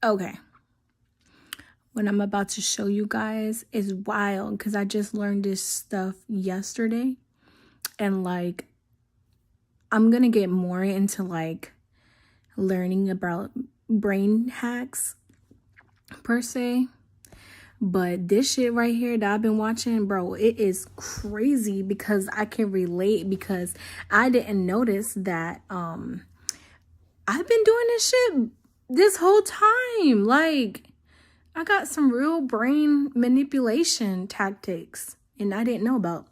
Okay. What I'm about to show you guys is wild because I just learned this stuff yesterday. And like, I'm going to get more into like learning about brain hacks per se. But this shit right here that I've been watching, bro, it is crazy because I can relate because I didn't notice that I've been doing this shit this whole time. Like, I got some real brain manipulation tactics and I didn't know about.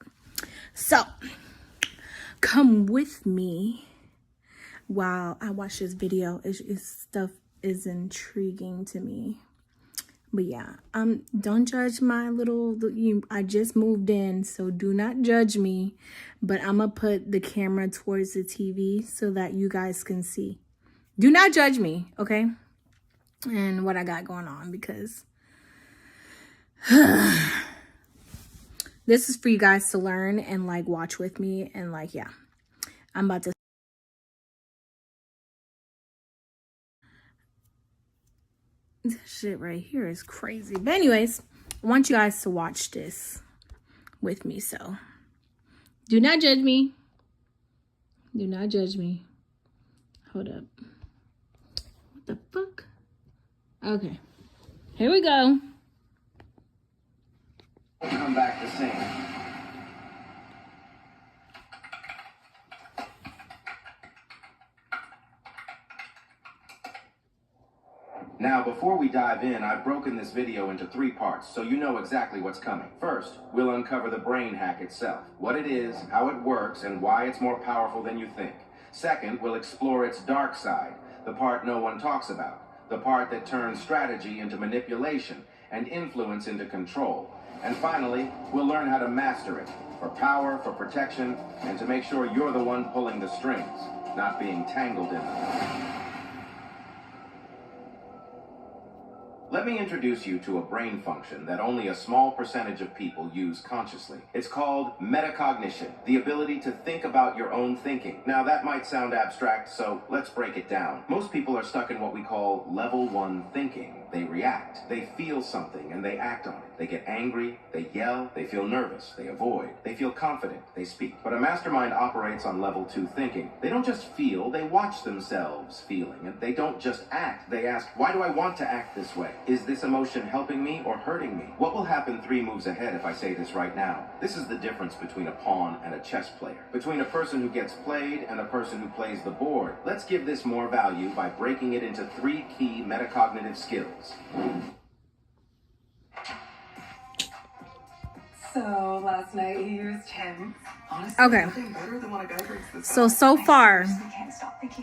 So, come with me while I watch this video. Stuff is intriguing to me. But yeah, don't judge my I just moved in, so do not judge me. But I'm gonna put the camera towards the TV so that you guys can see. Do not judge me, okay? And what I got going on, because this is for you guys to learn and like watch with me. And like, yeah, I'm about to. This shit right here is crazy. But anyways, I want you guys to watch this with me. So do not judge me. Do not judge me. Hold up. What the fuck? Okay. Here we go. Come back to sing. Now, before we dive in, I've broken this video into 3 parts, so you know exactly what's coming. First, we'll uncover the brain hack itself, what it is, how it works, and why it's more powerful than you think. Second, we'll explore its dark side, the part no one talks about, the part that turns strategy into manipulation and influence into control. And finally, we'll learn how to master it, for power, for protection, and to make sure you're the one pulling the strings, not being tangled in them. Let me introduce you to a brain function that only a small percentage of people use consciously. It's called metacognition, the ability to think about your own thinking. Now that might sound abstract, so let's break it down. Most people are stuck in what we call level 1 thinking. They react, they feel something, and they act on it. They get angry, they yell, they feel nervous, they avoid, they feel confident, they speak. But a mastermind operates on level 2 thinking. They don't just feel, they watch themselves feeling. And they don't just act, they ask, why do I want to act this way? Is this emotion helping me or hurting me? What will happen 3 moves ahead if I say this right now? This is the difference between a pawn and a chess player. Between a person who gets played and a person who plays the board. Let's give this more value by breaking it into 3 key metacognitive skills. So last night he used him. Honestly, okay. So far,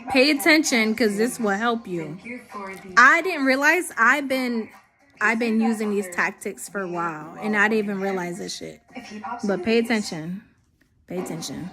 pay attention because this will help you. I didn't realize I've been using these tactics for a while, and I didn't even realize this shit. But pay attention. Pay attention.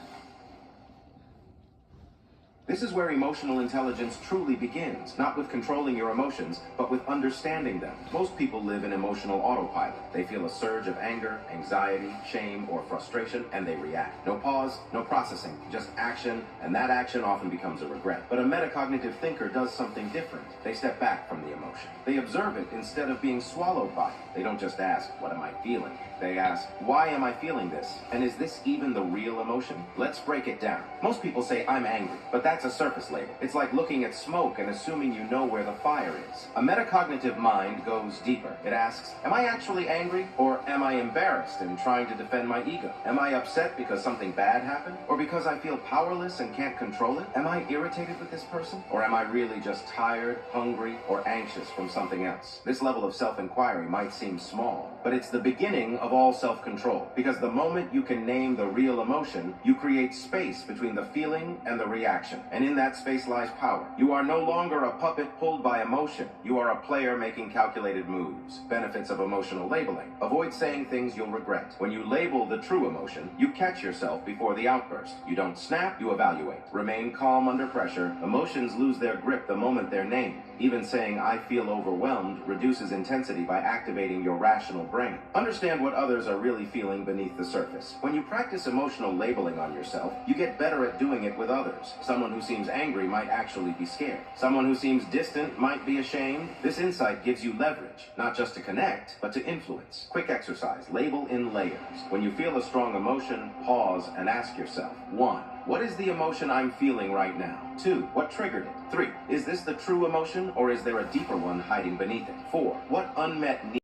This is where emotional intelligence truly begins, not with controlling your emotions, but with understanding them. Most people live in emotional autopilot. They feel a surge of anger, anxiety, shame, or frustration, and they react. No pause, no processing, just action, and that action often becomes a regret. But a metacognitive thinker does something different. They step back from the emotion. They observe it instead of being swallowed by it. They don't just ask, what am I feeling? They ask, why am I feeling this? And is this even the real emotion? Let's break it down. Most people say, I'm angry, but that's a surface label. It's like looking at smoke and assuming you know where the fire is. A metacognitive mind goes deeper. It asks, am I actually angry? Or am I embarrassed and trying to defend my ego? Am I upset because something bad happened? Or because I feel powerless and can't control it? Am I irritated with this person? Or am I really just tired, hungry, or anxious from something else? This level of self-inquiry might seem small, but it's the beginning of all self-control. Because the moment you can name the real emotion, you create space between the feeling and the reaction. And in that space lies power. You are no longer a puppet pulled by emotion. You are a player making calculated moves. Benefits of emotional labeling. Avoid saying things you'll regret. When you label the true emotion, you catch yourself before the outburst. You don't snap, you evaluate. Remain calm under pressure. Emotions lose their grip the moment they're named. Even saying I feel overwhelmed reduces intensity by activating your rational brain. Understand what others are really feeling beneath the surface. When you practice emotional labeling on yourself, you get better at doing it with others. Someone who seems angry might actually be scared. Someone who seems distant might be ashamed. This insight gives you leverage, not just to connect, but to influence. Quick exercise, label in layers. When you feel a strong emotion, pause and ask yourself, 1. What is the emotion I'm feeling right now? 2. What triggered it? 3. Is this the true emotion, or is there a deeper one hiding beneath it? 4. What unmet need?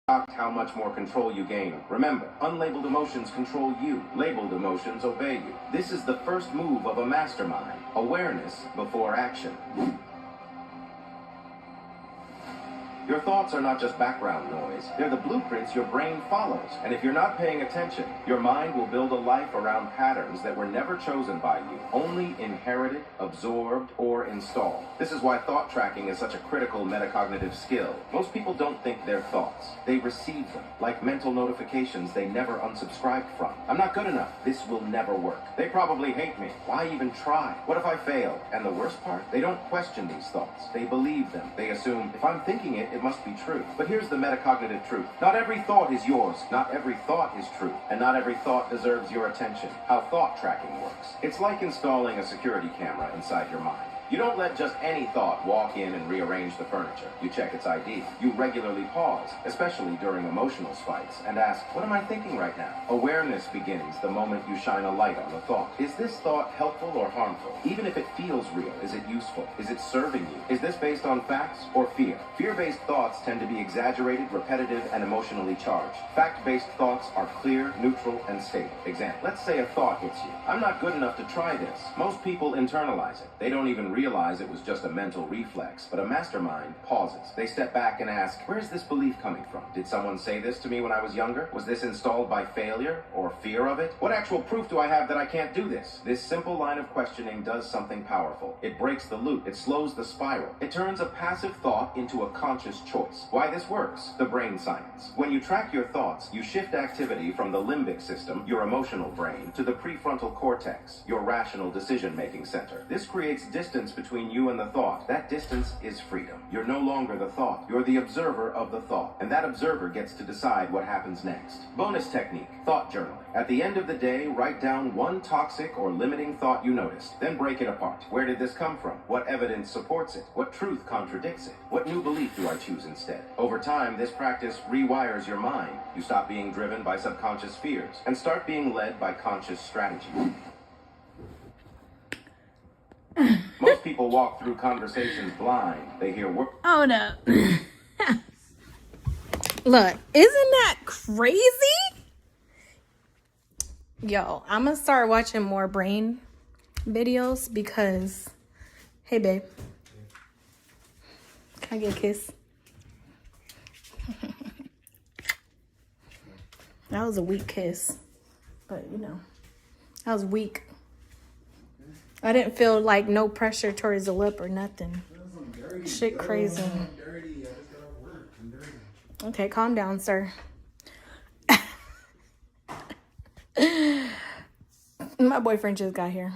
How much more control you gain. Remember, unlabeled emotions control you. Labeled emotions obey you. This is the first move of a mastermind. Awareness before action. Your thoughts are not just background noise. They're the blueprints your brain follows. And if you're not paying attention, your mind will build a life around patterns that were never chosen by you, only inherited, absorbed, or installed. This is why thought tracking is such a critical metacognitive skill. Most people don't think their thoughts. They receive them, like mental notifications they never unsubscribed from. I'm not good enough. This will never work. They probably hate me. Why even try? What if I fail? And the worst part? They don't question these thoughts. They believe them. They assume, if I'm thinking it, it must be true. But here's the metacognitive truth. Not every thought is yours. Not every thought is true. And not every thought deserves your attention. How thought tracking works. It's like installing a security camera inside your mind. You don't let just any thought walk in and rearrange the furniture. You check its ID. You regularly pause, especially during emotional spikes, and ask, what am I thinking right now? Awareness begins the moment you shine a light on the thought. Is this thought helpful or harmful? Even if it feels real, is it useful? Is it serving you? Is this based on facts or fear? Fear-based thoughts tend to be exaggerated, repetitive, and emotionally charged. Fact-based thoughts are clear, neutral, and stable. Example, let's say a thought hits you. I'm not good enough to try this. Most people internalize it. They don't even realize it was just a mental reflex, but a mastermind pauses. They step back and ask, where is this belief coming from? Did someone say this to me when I was younger? Was this installed by failure or fear of it? What actual proof do I have that I can't do this? This simple line of questioning does something powerful. It breaks the loop. It slows the spiral. It turns a passive thought into a conscious choice. Why this works? The brain science. When you track your thoughts, you shift activity from the limbic system, your emotional brain, to the prefrontal cortex, your rational decision-making center. This creates distance between you and the thought. That distance is freedom. You're no longer the thought. You're the observer of the thought. And that observer gets to decide what happens next. Bonus technique, thought journaling. At the end of the day, write down one toxic or limiting thought you noticed. Then break it apart. Where did this come from? What evidence supports it? What truth contradicts it? What new belief do I choose instead? Over time, this practice rewires your mind. You stop being driven by subconscious fears and start being led by conscious strategy. Most people walk through conversations blind. They hear words. Hold up. Look, isn't that crazy? Yo, I'm gonna start watching more brain videos because, hey babe, can I get a kiss? That was a weak kiss, but you know, that was weak. I didn't feel like no pressure towards the lip or nothing. Shit crazy. Okay, calm down, sir. My boyfriend just got here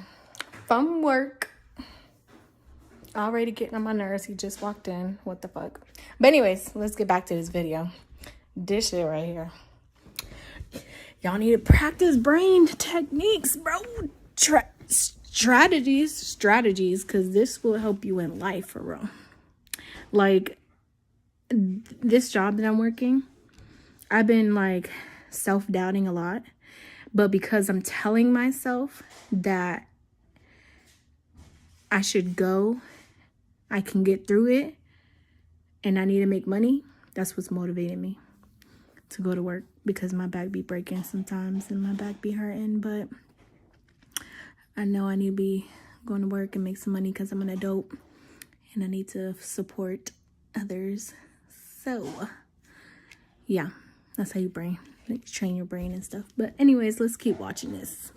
from work. Already getting on my nerves. He just walked in. What the fuck? But anyways, let's get back to this video. This shit right here. Y'all need to practice brain techniques, bro. Strategies, because this will help you in life for real. Like, this job that I'm working, I've been like self-doubting a lot, but because I'm telling myself that I should go, I can get through it, and I need to make money, that's what's motivating me to go to work, because my back be breaking sometimes and my back be hurting, but I know I need to be going to work and make some money because I'm an adult and I need to support others. So, yeah, that's how you train your brain and stuff. But anyways, let's keep watching this.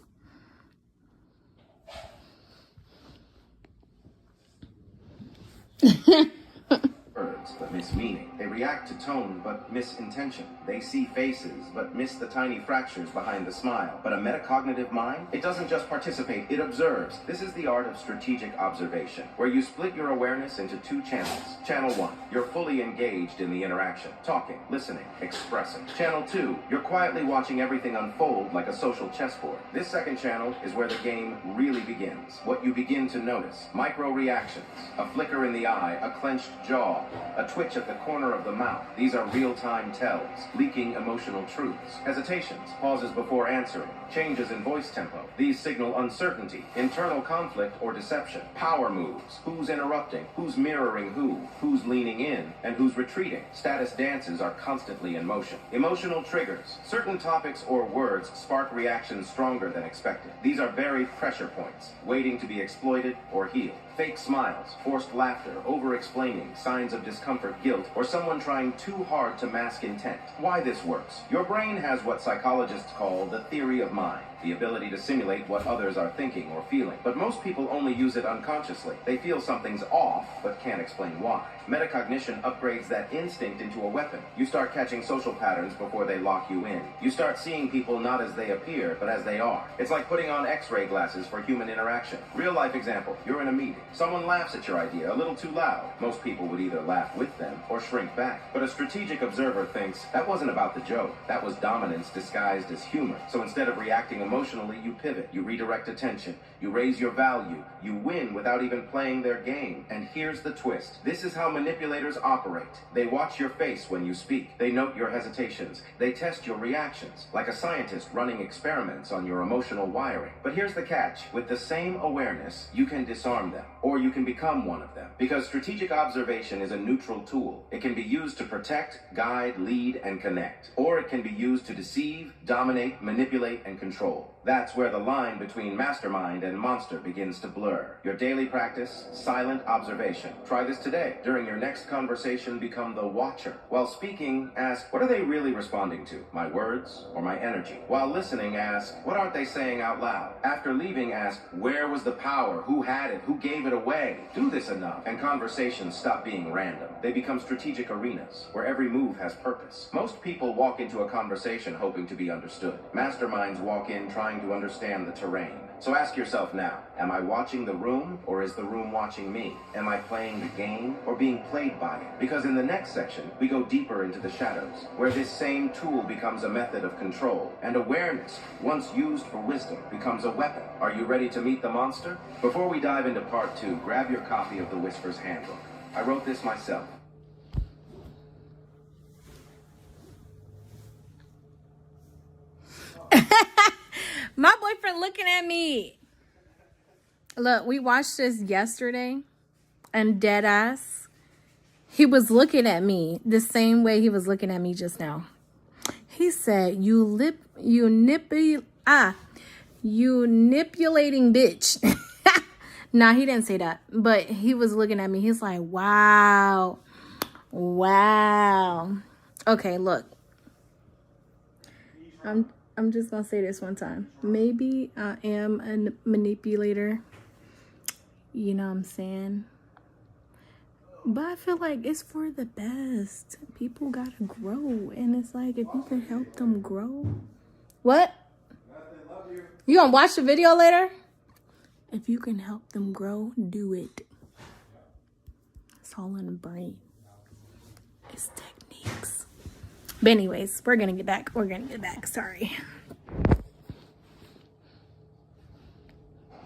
But miss meaning. They react to tone, but miss intention. They see faces, but miss the tiny fractures behind the smile. But a metacognitive mind, it doesn't just participate, it observes. This is the art of strategic observation, where you split your awareness into two channels. Channel 1, you're fully engaged in the interaction, talking, listening, expressing. Channel 2, you're quietly watching everything unfold like a social chessboard. This second channel is where the game really begins. What you begin to notice, micro reactions, a flicker in the eye, a clenched jaw, a twitch at the corner of the mouth. These are real-time tells, leaking emotional truths. Hesitations, pauses before answering, changes in voice tempo. These signal uncertainty, internal conflict or deception. Power moves, who's interrupting, who's mirroring who's leaning in, and who's retreating. Status dances are constantly in motion. Emotional triggers, certain topics or words spark reactions stronger than expected. These are buried pressure points, waiting to be exploited or healed. Fake smiles, forced laughter, over-explaining, signs of discomfort, guilt, or someone trying too hard to mask intent. Why this works? Your brain has what psychologists call the theory of mind, the ability to simulate what others are thinking or feeling. But most people only use it unconsciously. They feel something's off, but can't explain why. Metacognition upgrades that instinct into a weapon. You start catching social patterns before they lock you in. You start seeing people not as they appear, but as they are. It's like putting on X-ray glasses for human interaction. Real-life example, you're in a meeting. Someone laughs at your idea a little too loud. Most people would either laugh with them or shrink back. But a strategic observer thinks, that wasn't about the joke. That was dominance disguised as humor. So instead of reacting emotionally, you pivot. You redirect attention. You raise your value. You win without even playing their game. And here's the twist. This is how manipulators operate. They watch your face when you speak. They note your hesitations. They test your reactions, like a scientist running experiments on your emotional wiring. But here's the catch. With the same awareness, you can disarm them, or you can become one of them. Because strategic observation is a neutral tool. It can be used to protect, guide, lead, and connect. Or it can be used to deceive, dominate, manipulate, and control. That's where the line between mastermind and monster begins to blur. Your daily practice, silent observation. Try this today. During your next conversation, become the watcher. While speaking, ask, what are they really responding to? My words or my energy? While listening, ask, what aren't they saying out loud? After leaving, ask, where was the power? Who had it? Who gave it away? Do this enough, and conversations stop being random. They become strategic arenas, where every move has purpose. Most people walk into a conversation hoping to be understood. Masterminds walk in trying to understand the terrain. So ask yourself now, am I watching the room, or is the room watching me? Am I playing the game, or being played by it? Because in the next section, we go deeper into the shadows, where this same tool becomes a method of control, and awareness, once used for wisdom, becomes a weapon. Are you ready to meet the monster? Before we dive into part 2, grab your copy of the Whispers Handbook. I wrote this myself. My boyfriend looking at me. Look, we watched this yesterday, and dead ass, he was looking at me the same way he was looking at me just now. He said, you manipulating bitch. Nah, he didn't say that, but he was looking at me. He's like, wow. Okay, look. I'm just gonna say this one time. Maybe I am a manipulator. You know what I'm saying? But I feel like it's for the best. People gotta grow. And it's like, if you can help them grow. What? You gonna watch the video later? If you can help them grow, do it. It's all in the brain. It's techniques. But anyways, we're gonna get back. Sorry.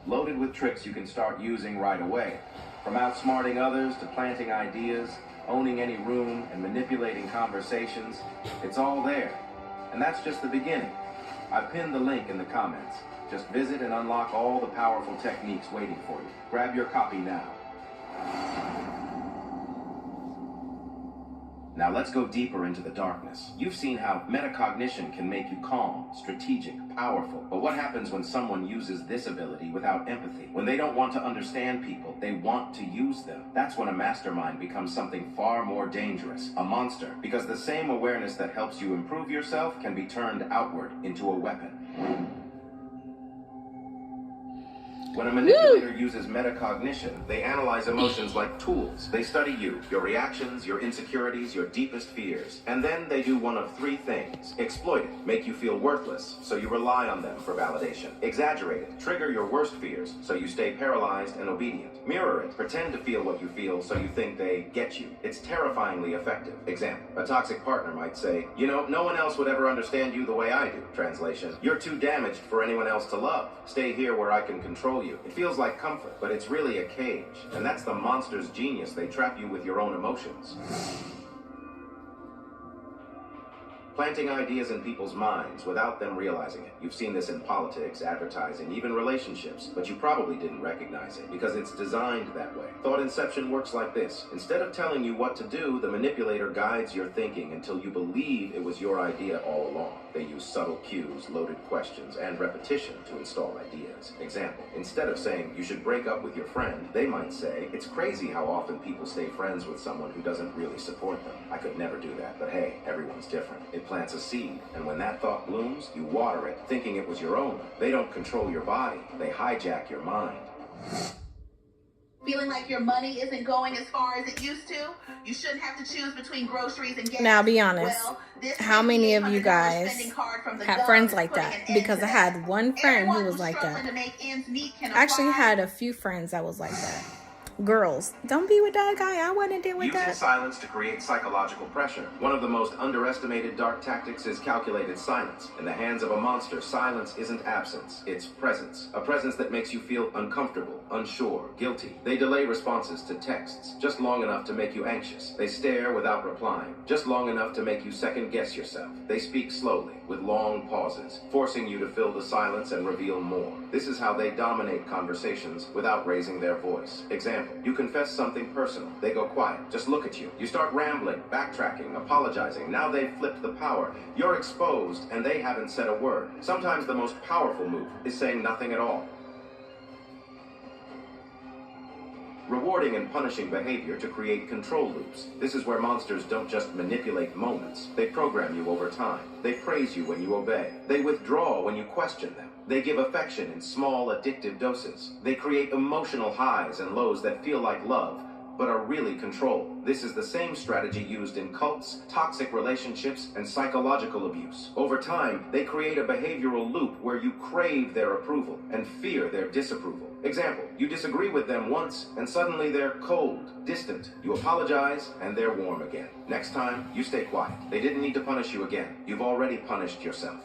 Loaded with tricks you can start using right away. From outsmarting others to planting ideas, owning any room, and manipulating conversations, it's all there. And that's just the beginning. I've pinned the link in the comments. Just visit and unlock all the powerful techniques waiting for you. Grab your copy now. Now let's go deeper into the darkness. You've seen how metacognition can make you calm, strategic, powerful. But what happens when someone uses this ability without empathy? When they don't want to understand people, they want to use them. That's when a mastermind becomes something far more dangerous, a monster. Because the same awareness that helps you improve yourself can be turned outward into a weapon. When a manipulator uses metacognition, they analyze emotions like tools. They study you, your reactions, your insecurities, your deepest fears. And then they do one of three things. Exploit it, make you feel worthless, so you rely on them for validation. Exaggerate it, trigger your worst fears, so you stay paralyzed and obedient. Mirror it, pretend to feel what you feel, so you think they get you. It's terrifyingly effective. Example, a toxic partner might say, you know, no one else would ever understand you the way I do. Translation, you're too damaged for anyone else to love. Stay here where I can control you. It feels like comfort, but it's really a cage. And that's the monster's genius. They trap you with your own emotions. Planting ideas in people's minds without them realizing it. You've seen this in politics, advertising, even relationships, but you probably didn't recognize it because it's designed that way. Thought inception works like this. Instead of telling you what to do, the manipulator guides your thinking until you believe it was your idea all along. They use subtle cues, loaded questions, and repetition to install ideas. Example, instead of saying you should break up with your friend, they might say, it's crazy how often people stay friends with someone who doesn't really support them. I could never do that, but hey, everyone's different. It plants a seed, and when that thought blooms, you water it, thinking it was your own. They don't control your body, they hijack your mind. Feeling like your money isn't going as far as it used to? You shouldn't have to choose between groceries and gas. Now, be honest. Well, how many of you guys had friends like that? Because I had one friend who was like that. I actually had a few friends that was like that. Girls, don't be with that guy. I wouldn't deal with that. Using silence to create psychological pressure. One of the most underestimated dark tactics is calculated silence. In the hands of a monster, silence isn't absence, it's presence. A presence that makes you feel uncomfortable, unsure, guilty. They delay responses to texts, just long enough to make you anxious. They stare without replying, just long enough to make you second guess yourself. They speak slowly, with long pauses, forcing you to fill the silence and reveal more. This is how they dominate conversations without raising their voice. Example, you confess something personal. They go quiet, just look at you. You start rambling, backtracking, apologizing. Now they've flipped the power. You're exposed, and they haven't said a word. Sometimes the most powerful move is saying nothing at all. Rewarding and punishing behavior to create control loops. This is where monsters don't just manipulate moments. They program you over time. They praise you when you obey. They withdraw when you question them. They give affection in small, addictive doses. They create emotional highs and lows that feel like love, but are really control. This is the same strategy used in cults, toxic relationships, and psychological abuse. Over time, they create a behavioral loop where you crave their approval and fear their disapproval. Example, you disagree with them once, and suddenly they're cold, distant. You apologize, and they're warm again. Next time, you stay quiet. They didn't need to punish you again. You've already punished yourself.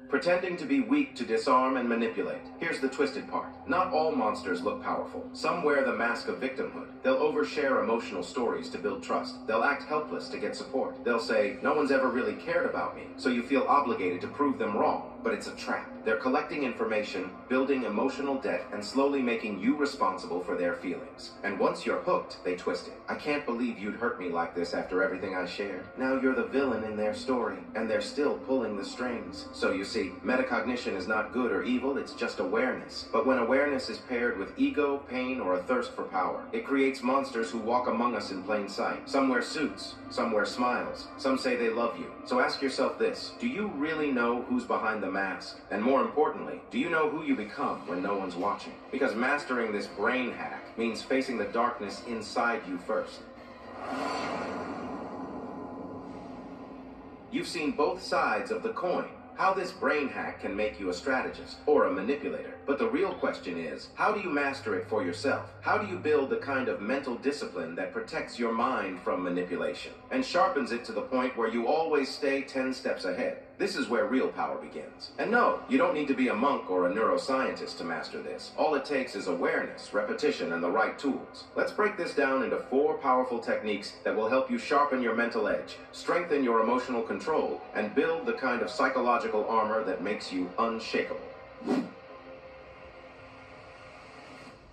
Pretending to be weak to disarm and manipulate. Here's the twisted part. Not all monsters look powerful. Some wear the mask of victimhood. They'll overshare emotional stories to build trust. They'll act helpless to get support. They'll say, no one's ever really cared about me, so you feel obligated to prove them wrong. But it's a trap. They're collecting information, building emotional debt, and slowly making you responsible for their feelings. And once you're hooked, they twist it. I can't believe you'd hurt me like this after everything I shared. Now you're the villain in their story, and they're still pulling the strings. So you see, metacognition is not good or evil, it's just awareness. But when awareness is paired with ego, pain, or a thirst for power, it creates monsters who walk among us in plain sight. Some wear suits, some wear smiles, some say they love you. So ask yourself this, do you really know who's behind the mask? And more importantly, do you know who you become when no one's watching? Because mastering this brain hack means facing the darkness inside you first. You've seen both sides of the coin. How this brain hack can make you a strategist or a manipulator. But the real question is, how do you master it for yourself? How do you build the kind of mental discipline that protects your mind from manipulation and sharpens it to the point where you always stay 10 steps ahead? This is where real power begins. And no, you don't need to be a monk or a neuroscientist to master this. All it takes is awareness, repetition, and the right tools. Let's break this down into 4 powerful techniques that will help you sharpen your mental edge, strengthen your emotional control, and build the kind of psychological armor that makes you unshakable.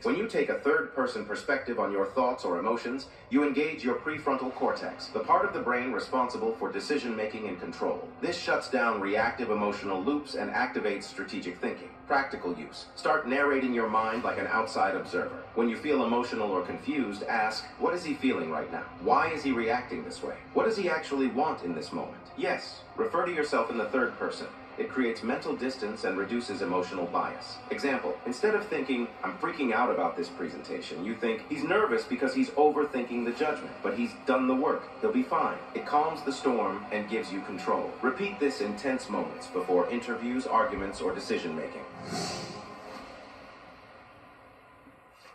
When you take a third-person perspective on your thoughts or emotions, you engage your prefrontal cortex, the part of the brain responsible for decision-making and control. This shuts down reactive emotional loops and activates strategic thinking. Practical use. Start narrating your mind like an outside observer. When you feel emotional or confused, ask, what is he feeling right now? Why is he reacting this way? What does he actually want in this moment? Yes, refer to yourself in the third person. It creates mental distance and reduces emotional bias. Example, instead of thinking, I'm freaking out about this presentation, you think, he's nervous because he's overthinking the judgment, but he's done the work. He'll be fine. It calms the storm and gives you control. Repeat this in tense moments before interviews, arguments, or decision making.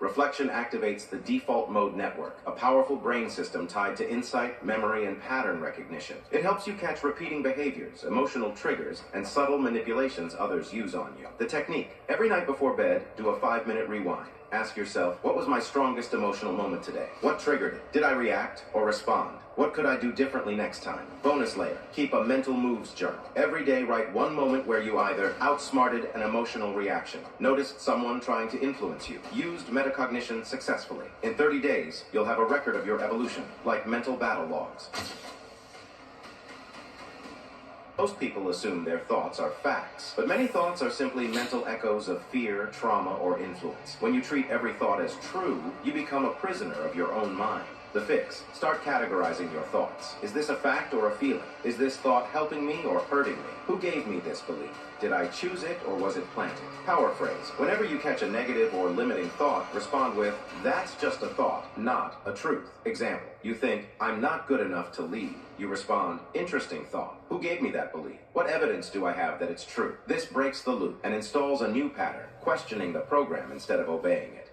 Reflection activates the default mode network, a powerful brain system tied to insight, memory, and pattern recognition. It helps you catch repeating behaviors, emotional triggers, and subtle manipulations others use on you. The technique: every night before bed, do a 5-minute rewind. Ask yourself, what was my strongest emotional moment today? What triggered it? Did I react or respond? What could I do differently next time? Bonus layer, keep a mental moves journal. Every day write one moment where you either outsmarted an emotional reaction, noticed someone trying to influence you, used metacognition successfully. In 30 days, you'll have a record of your evolution, like mental battle logs. Most people assume their thoughts are facts, but many thoughts are simply mental echoes of fear, trauma, or influence. When you treat every thought as true, you become a prisoner of your own mind. The fix: start categorizing your thoughts. Is this a fact or a feeling? Is this thought helping me or hurting me? Who gave me this belief? Did I choose it or was it planted? Power phrase: whenever you catch a negative or limiting thought, respond with, that's just a thought, not a truth. Example, you think, I'm not good enough to lead. You respond, interesting thought. Who gave me that belief? What evidence do I have that it's true? This breaks the loop and installs a new pattern, questioning the program instead of obeying it.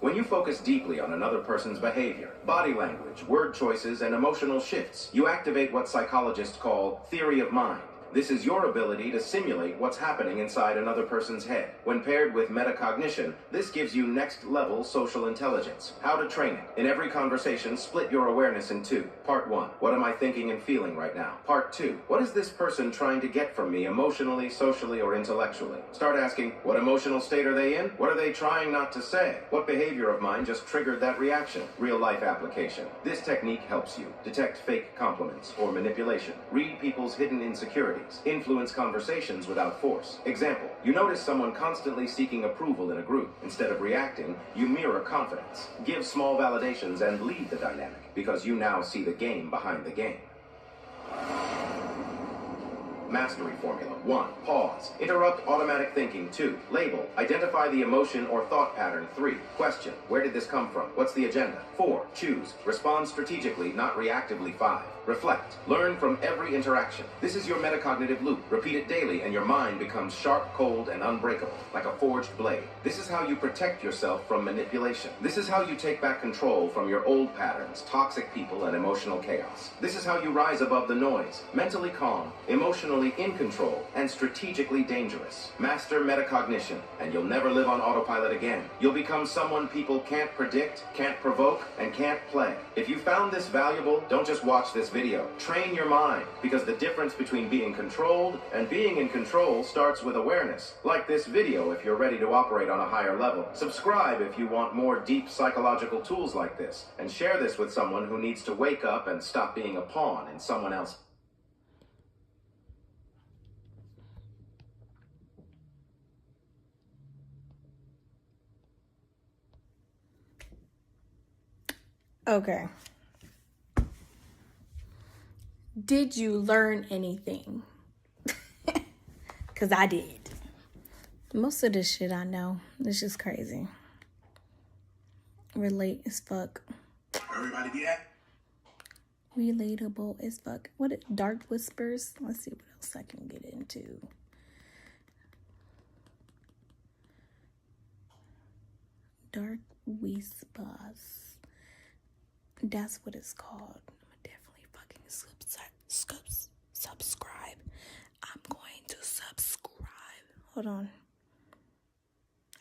When you focus deeply on another person's behavior, body language, word choices, and emotional shifts, you activate what psychologists call theory of mind. This is your ability to simulate what's happening inside another person's head. When paired with metacognition, this gives you next-level social intelligence. How to train it. In every conversation, split your awareness in two. Part 1, what am I thinking and feeling right now? Part 2, what is this person trying to get from me emotionally, socially, or intellectually? Start asking, what emotional state are they in? What are they trying not to say? What behavior of mine just triggered that reaction? Real-life application. This technique helps you detect fake compliments or manipulation, read people's hidden insecurities, influence conversations without force. Example, you notice someone constantly seeking approval in a group. Instead of reacting, you mirror confidence. Give small validations and lead the dynamic, because you now see the game behind the game. Mastery formula. 1. Pause. Interrupt automatic thinking. 2. Label. Identify the emotion or thought pattern. 3. Question. Where did this come from? What's the agenda? 4. Choose. Respond strategically, not reactively. 5. Reflect. Learn from every interaction. This is your metacognitive loop. Repeat it daily and your mind becomes sharp, cold, and unbreakable, like a forged blade. This is how you protect yourself from manipulation. This is how you take back control from your old patterns, toxic people, and emotional chaos. This is how you rise above the noise, mentally calm, emotionally in control, and strategically dangerous. Master metacognition, and you'll never live on autopilot again. You'll become someone people can't predict, can't provoke, and can't play. If you found this valuable, don't just watch this video. Train your mind, because the difference between being controlled and being in control starts with awareness. Like this video if you're ready to operate on a higher level. Subscribe if you want more deep psychological tools like this, and share this with someone who needs to wake up and stop being a pawn in someone else. Okay. Did you learn anything? Because I did. Most of this shit I know. It's just crazy. Relate as fuck. Everybody be at? Relatable as fuck. What dark whispers? Let's see what else I can get into. Dark whispers. That's what it's called. I'm definitely fucking subscribe. I'm going to subscribe. Hold on.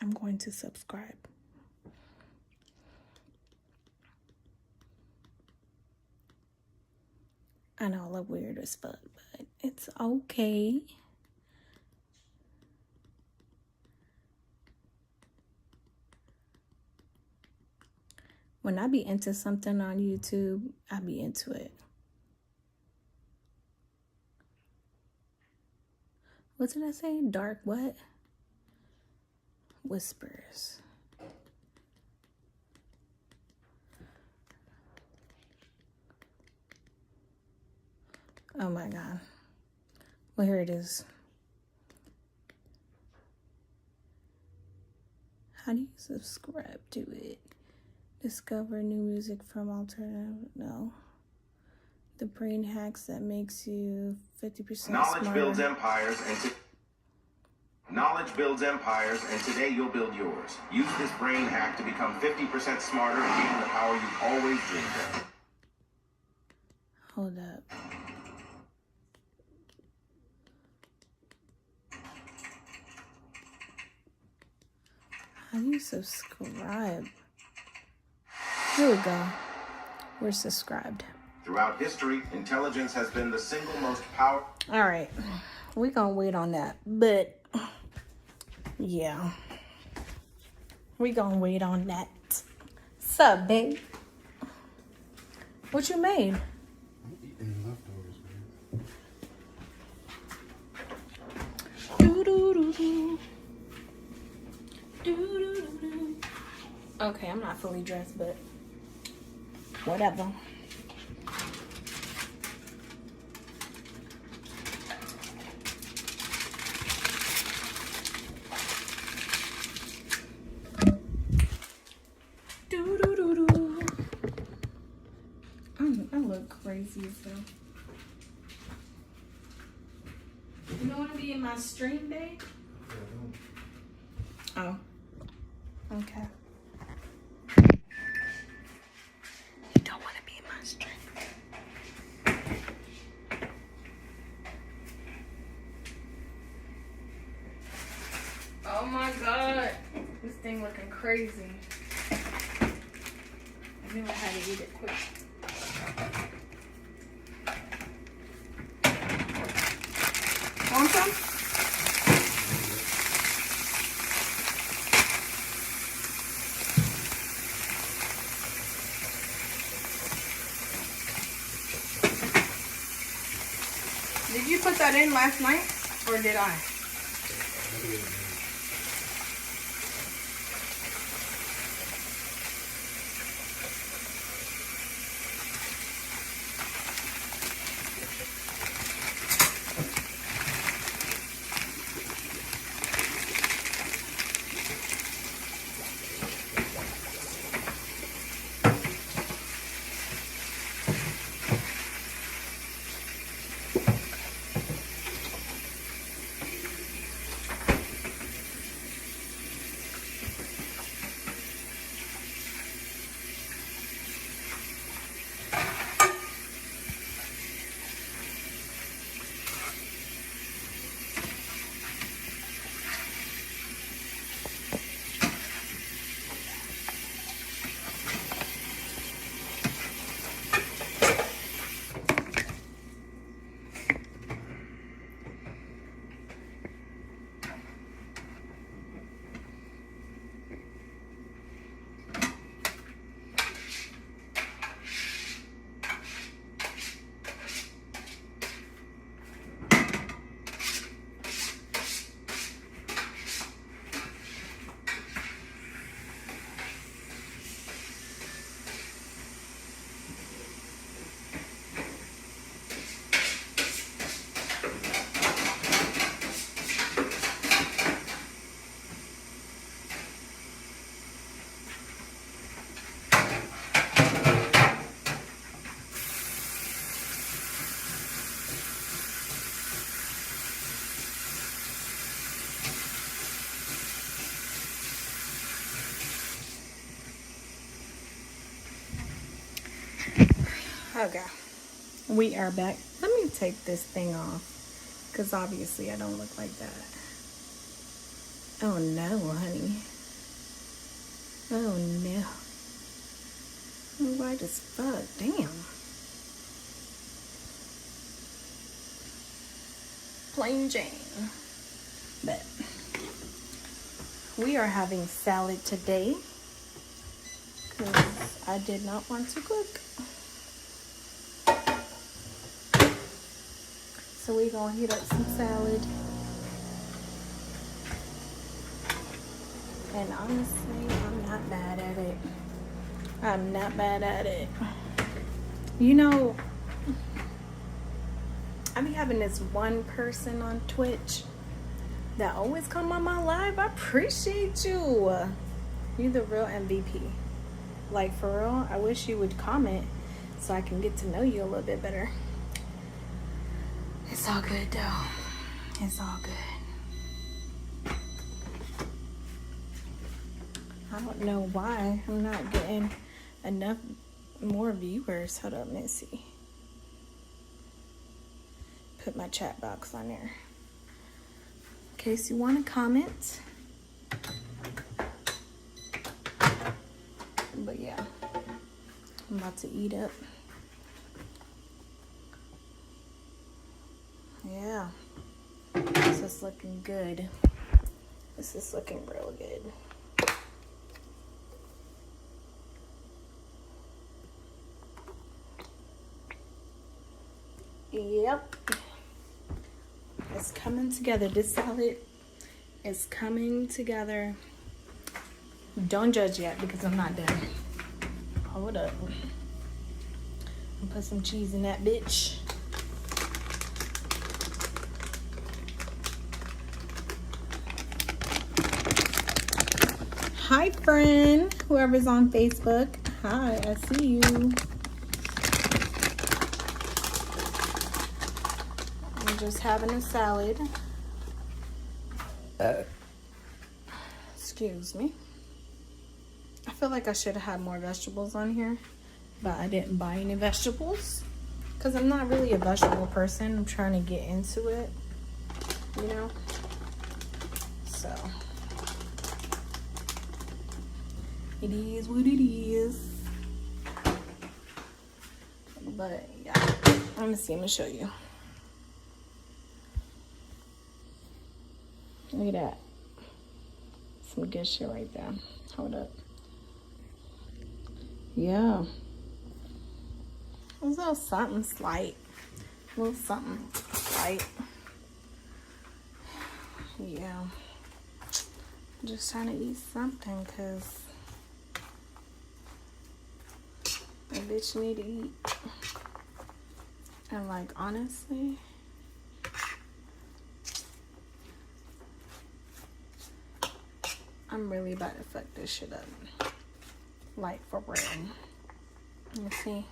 I'm going to subscribe. I know I look weird as fuck, but it's okay. When I be into something on YouTube, I be into it. What did I say? Dark what? Whispers. Oh my God. Well, here it is. How do you subscribe to it? Discover new music from alternative. No. The brain hacks that makes you 50% Knowledge smarter. builds empires, knowledge builds empires, and today you'll build yours. Use this brain hack to become 50% smarter and gain the power you've always dreamed of. Hold up. How do you subscribe? Here we go. We're subscribed. Throughout history, intelligence has been the single most powerful. All right. We're going to wait on that. But, yeah. We're going to wait on that. Sup, babe? What you made? I'm eating leftovers, man. Do-do-do-do. Do-do-do-do. Okay, I'm not fully dressed, but whatever. Do-do-do-do. I look crazy as hell. You don't want to be in my stream day? Oh. Okay. You don't want to be in my stream. Oh my God. This thing looking crazy. I knew I had to eat it quick. Want some? Did you put that in last night, or did I? Okay, we are back. Let me take this thing off, because obviously I don't look like that. Oh no, honey. Oh no. I'm white as fuck. Damn. Plain Jane. But we are having salad today, because I did not want to cook. So we're gonna heat up some salad. And honestly, I'm not bad at it. I'm not bad at it. You know, I be having this one person on Twitch that always come on my live. I appreciate you. You're the real MVP. Like, for real, I wish you would comment so I can get to know you a little bit better. It's all good, though. It's all good. I don't know why I'm not getting enough more viewers. Hold up, let's see. Put my chat box on there in case you want to comment. But yeah, I'm about to eat up. Yeah, this is looking good. This is looking real good. Yep, it's coming together. This salad is coming together. Don't judge yet because I'm not done. Hold up. I'll put some cheese in that bitch. Hi, friend. Whoever's on Facebook. Hi, I see you. I'm just having a salad. Excuse me. I feel like I should have had more vegetables on here, but I didn't buy any vegetables because I'm not really a vegetable person. I'm trying to get into it, you know? So, it is what it is. But, yeah. I'm gonna show you. Look at that. Some good shit right there. Hold up. Yeah. A little something slight. A little something slight. Yeah. I'm just trying to eat something because a bitch need to eat. And like, honestly, I'm really about to fuck this shit up. Like, for real. Let's see.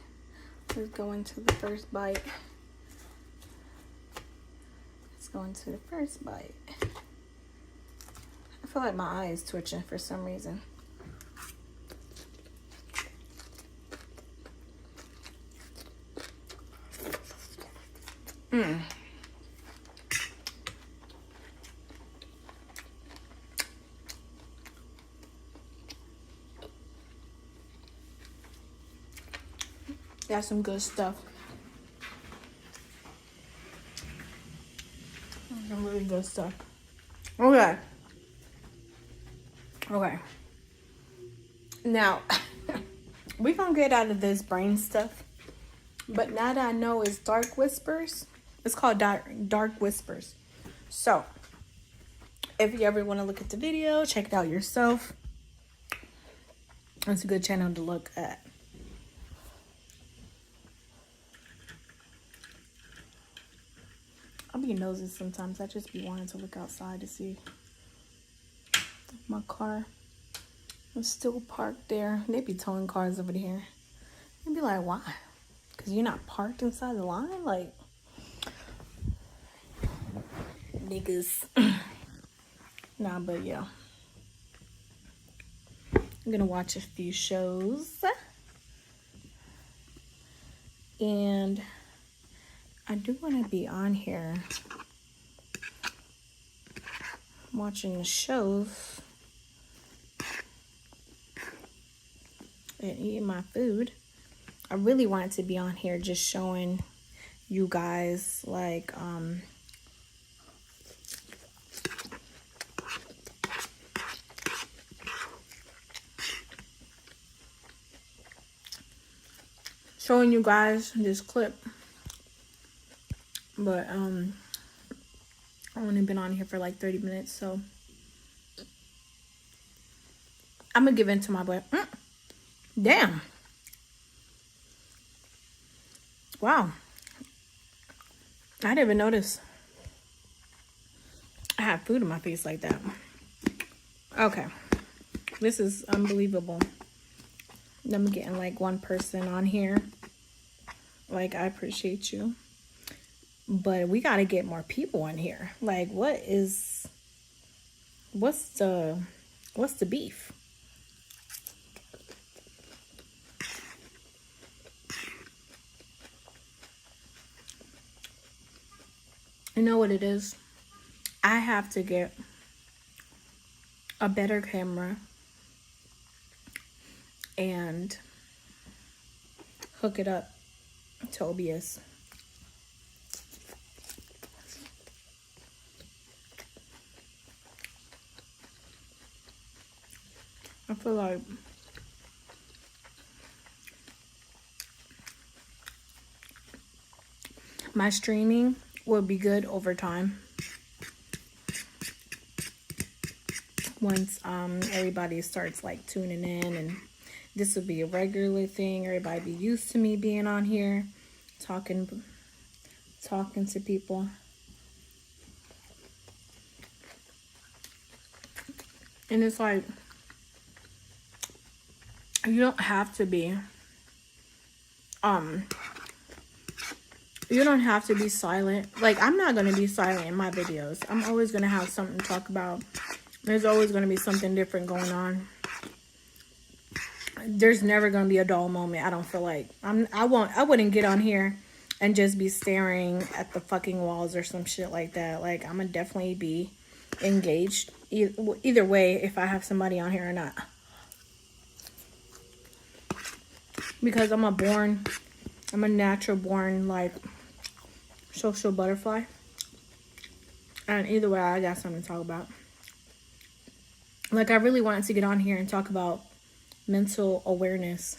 Let's go into the first bite. Let's go into the first bite. I feel like my eye is twitching for some reason. Got some good stuff. Some really good stuff. Okay. Okay. Now, we're gonna get out of this brain stuff. But now that I know it's Dark Whispers, it's called Dark Whispers. So, if you ever want to look at the video, check it out yourself. It's a good channel to look at. I'll be nosy sometimes. I just be wanting to look outside to see if my car is still parked there. They be towing cars over here. I'd be like, why? Because you're not parked inside the line? Like, niggas. Nah, but yeah. I'm going to watch a few shows. And I do want to be on here watching the shows and eating my food. I really wanted to be on here just showing you guys like showing you guys this clip. But I've only been on here for like 30 minutes, so I'm gonna give in to my boy. Damn. Wow. I didn't even notice I had food in my face like that. Okay. This is unbelievable. I'm getting like one person on here. Like, I appreciate you. But we got to get more people in here. Like, what's the beef? You know what it is? I have to get a better camera and hook it up to OBS. I feel like my streaming will be good over time once everybody starts like tuning in, and this will be a regular thing. Everybody be used to me being on here talking to people. And it's like, you don't have to be you don't have to be silent. Like, I'm not gonna be silent in my videos. I'm always gonna have something to talk about. There's always gonna be something different going on. There's never gonna be a dull moment. I don't feel like I wouldn't get on here and just be staring at the fucking walls or some shit like that. Like, I'm gonna definitely be engaged either way, if I have somebody on here or not, because I'm a natural born like social butterfly, and either way I got something to talk about. Like, I really wanted to get on here and talk about mental awareness.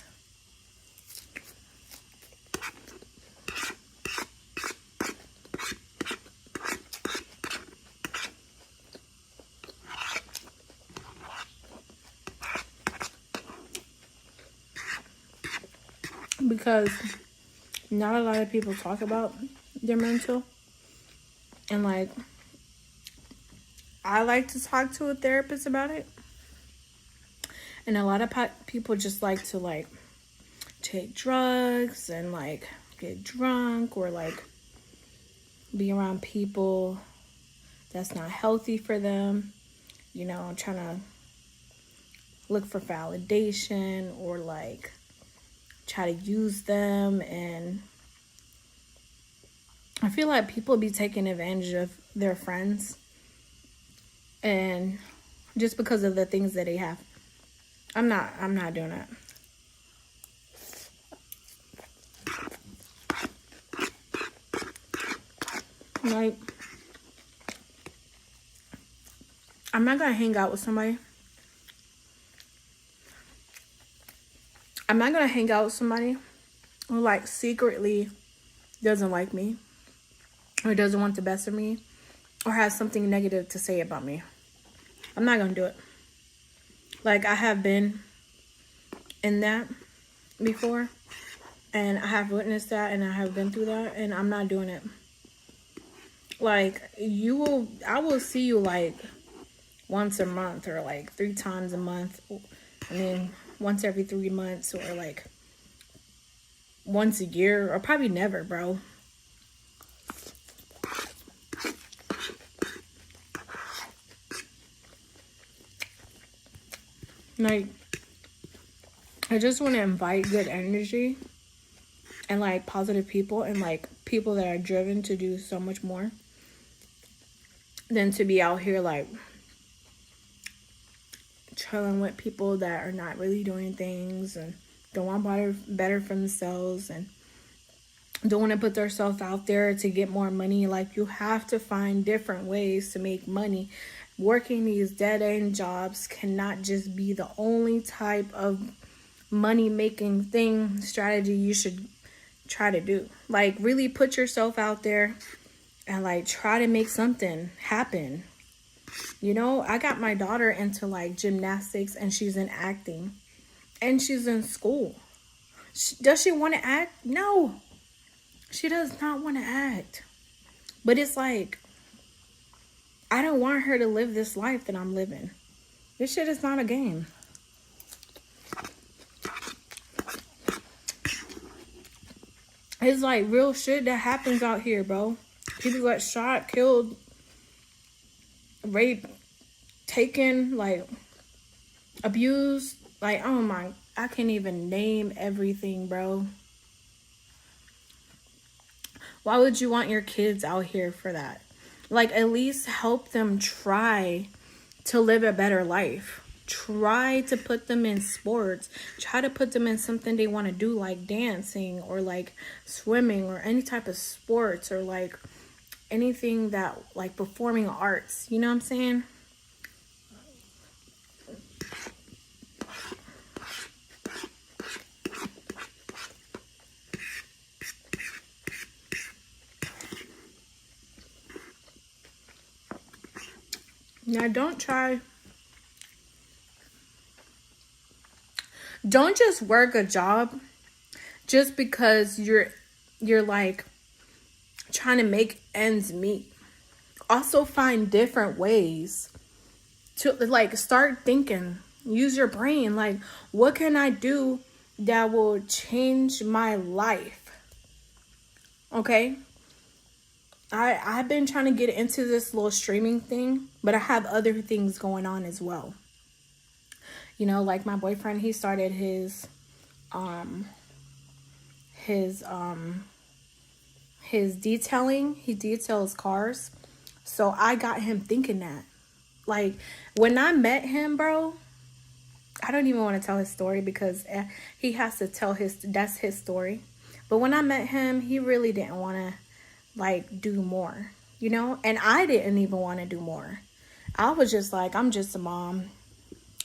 Because not a lot of people talk about their mental. And like, I like to talk to a therapist about it. And a lot of people just like to like take drugs and like get drunk, or like be around people that's not healthy for them. You know, trying to look for validation, or like try to use them. And I feel like people be taking advantage of their friends, and just because of the things that they have. I'm not doing that. Like, I'm not gonna hang out with somebody. Who like secretly doesn't like me, or doesn't want the best of me, or has something negative to say about me. I'm not gonna do it. Like, I have been in that before, and I have witnessed that, and I have been through that, and I'm not doing it. Like, I will see you like once a month, or like 3 times a month. I mean, once every 3 months, or like once a year, or probably never, bro. Like, I just want to invite good energy and like positive people, and like people that are driven to do so much more than to be out here like chilling with people that are not really doing things, and don't want better for themselves, and don't want to put themselves out there to get more money. Like, you have to find different ways to make money. Working these dead-end jobs cannot just be the only type of money-making strategy you should try to do. Like, really put yourself out there and like try to make something happen. You know, I got my daughter into like gymnastics, and she's in acting, and she's in school. Does she want to act? No, she does not want to act. But it's like, I don't want her to live this life that I'm living. This shit is not a game. It's like real shit that happens out here, bro. People got shot, killed, raped, taken, like, abused. Like, oh my, I can't even name everything, bro. Why would you want your kids out here for that? Like, at least help them try to live a better life. Try to put them in sports. Try to put them in something they want to do, like dancing or like swimming or any type of sports or like anything that, like, performing arts. You know what I'm saying? Now, don't just work a job just because you're like trying to make ends meet. Also find different ways to, like, start thinking. Use your brain. Like, what can I do that will change my life? Okay? I've been trying to get into this little streaming thing, but I have other things going on as well. You know, like my boyfriend, he started his detailing. He details cars. So I got him thinking that. Like, when I met him, bro, I don't even want to tell his story because he has to tell that's his story. But when I met him, he really didn't want to, like, do more, you know? And I didn't even want to do more. I was just like, I'm just a mom.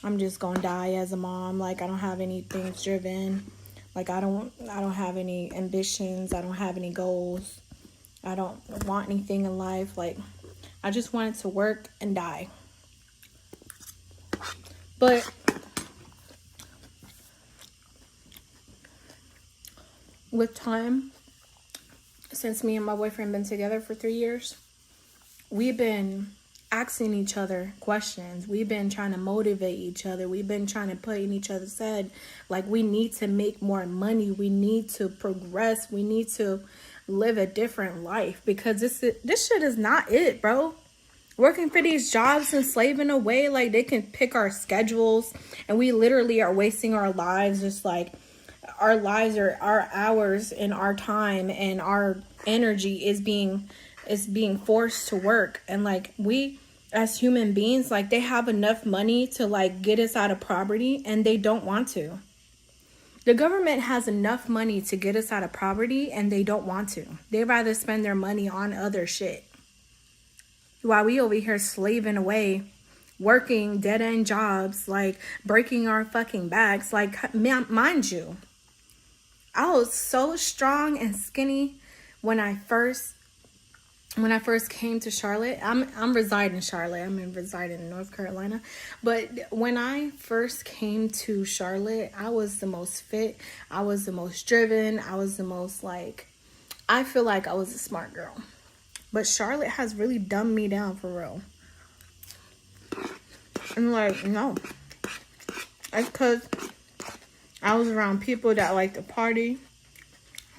I'm just gonna die as a mom. Like, I don't have anything driven. Like, I don't have any ambitions. I don't have any goals. I don't want anything in life. Like, I just wanted to work and die. But with time, since me and my boyfriend been together for 3 years, we've been asking each other questions. We've been trying to motivate each other. We've been trying to put in each other's head, like, we need to make more money. We need to progress. We need to live a different life, because this shit is not it, bro. Working for these jobs and slaving away, like, they can pick our schedules, and we literally are wasting our lives. Just like, our lives are our hours and our time and our energy is being forced to work. And like, we as human beings, like, they have enough money to, like, get us out of poverty, and they don't want to. The government has enough money to get us out of poverty, and they don't want to. They rather spend their money on other shit, while we over here slaving away, working dead-end jobs, like, breaking our fucking backs. Like, mind you, I was so strong and skinny when I first came to Charlotte. I'm residing in Charlotte. I'm residing in North Carolina. But when I first came to Charlotte, I was the most fit. I was the most driven. I was the most, like, I feel like I was a smart girl. But Charlotte has really dumbed me down for real. And like, no. It's because I was around people that like to party,